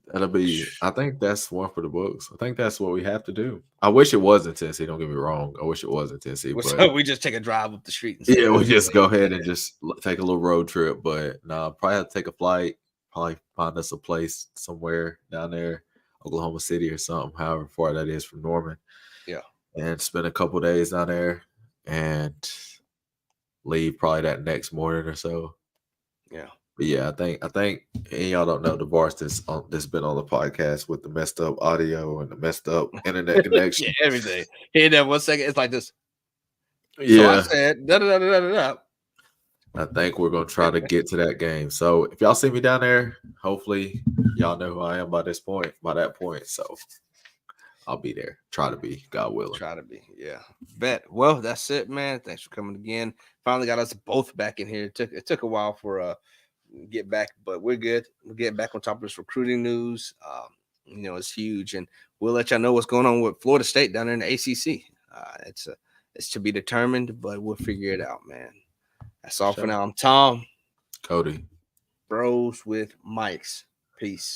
that'll be. I think that's one for the books. I think that's what we have to do. I wish it was in Tennessee. Don't get me wrong. I wish it was in Tennessee, but So we just take a drive up the street. And yeah, we just go ahead and just take a little road trip. But no, probably have to take a flight. Probably find us a place somewhere down there, Oklahoma City or something. However far that is from Norman. Yeah. And spend a couple days down there and leave probably that next morning or so. Yeah. But yeah, I think and y'all don't know the bars that's been on the podcast with the messed up audio and the messed up internet connection. Yeah, everything. Here, there, 1 second. It's like this. Yeah. So I said, da da da da da da. I think we're gonna try to get to that game. So if y'all see me down there, hopefully y'all know who I am by that point. So I'll be there. Try to be, God willing. Try to be, yeah. Bet. Well, that's it, man. Thanks for coming again. Finally got us both back in here. It took a while for get back, but we're good. We're getting back on top of this recruiting news. It's huge, and we'll let y'all know what's going on with Florida State down there in the ACC. It's to be determined, but we'll figure it out, man. That's all for now. I'm Tom. Cody. Bros with Mics. Peace.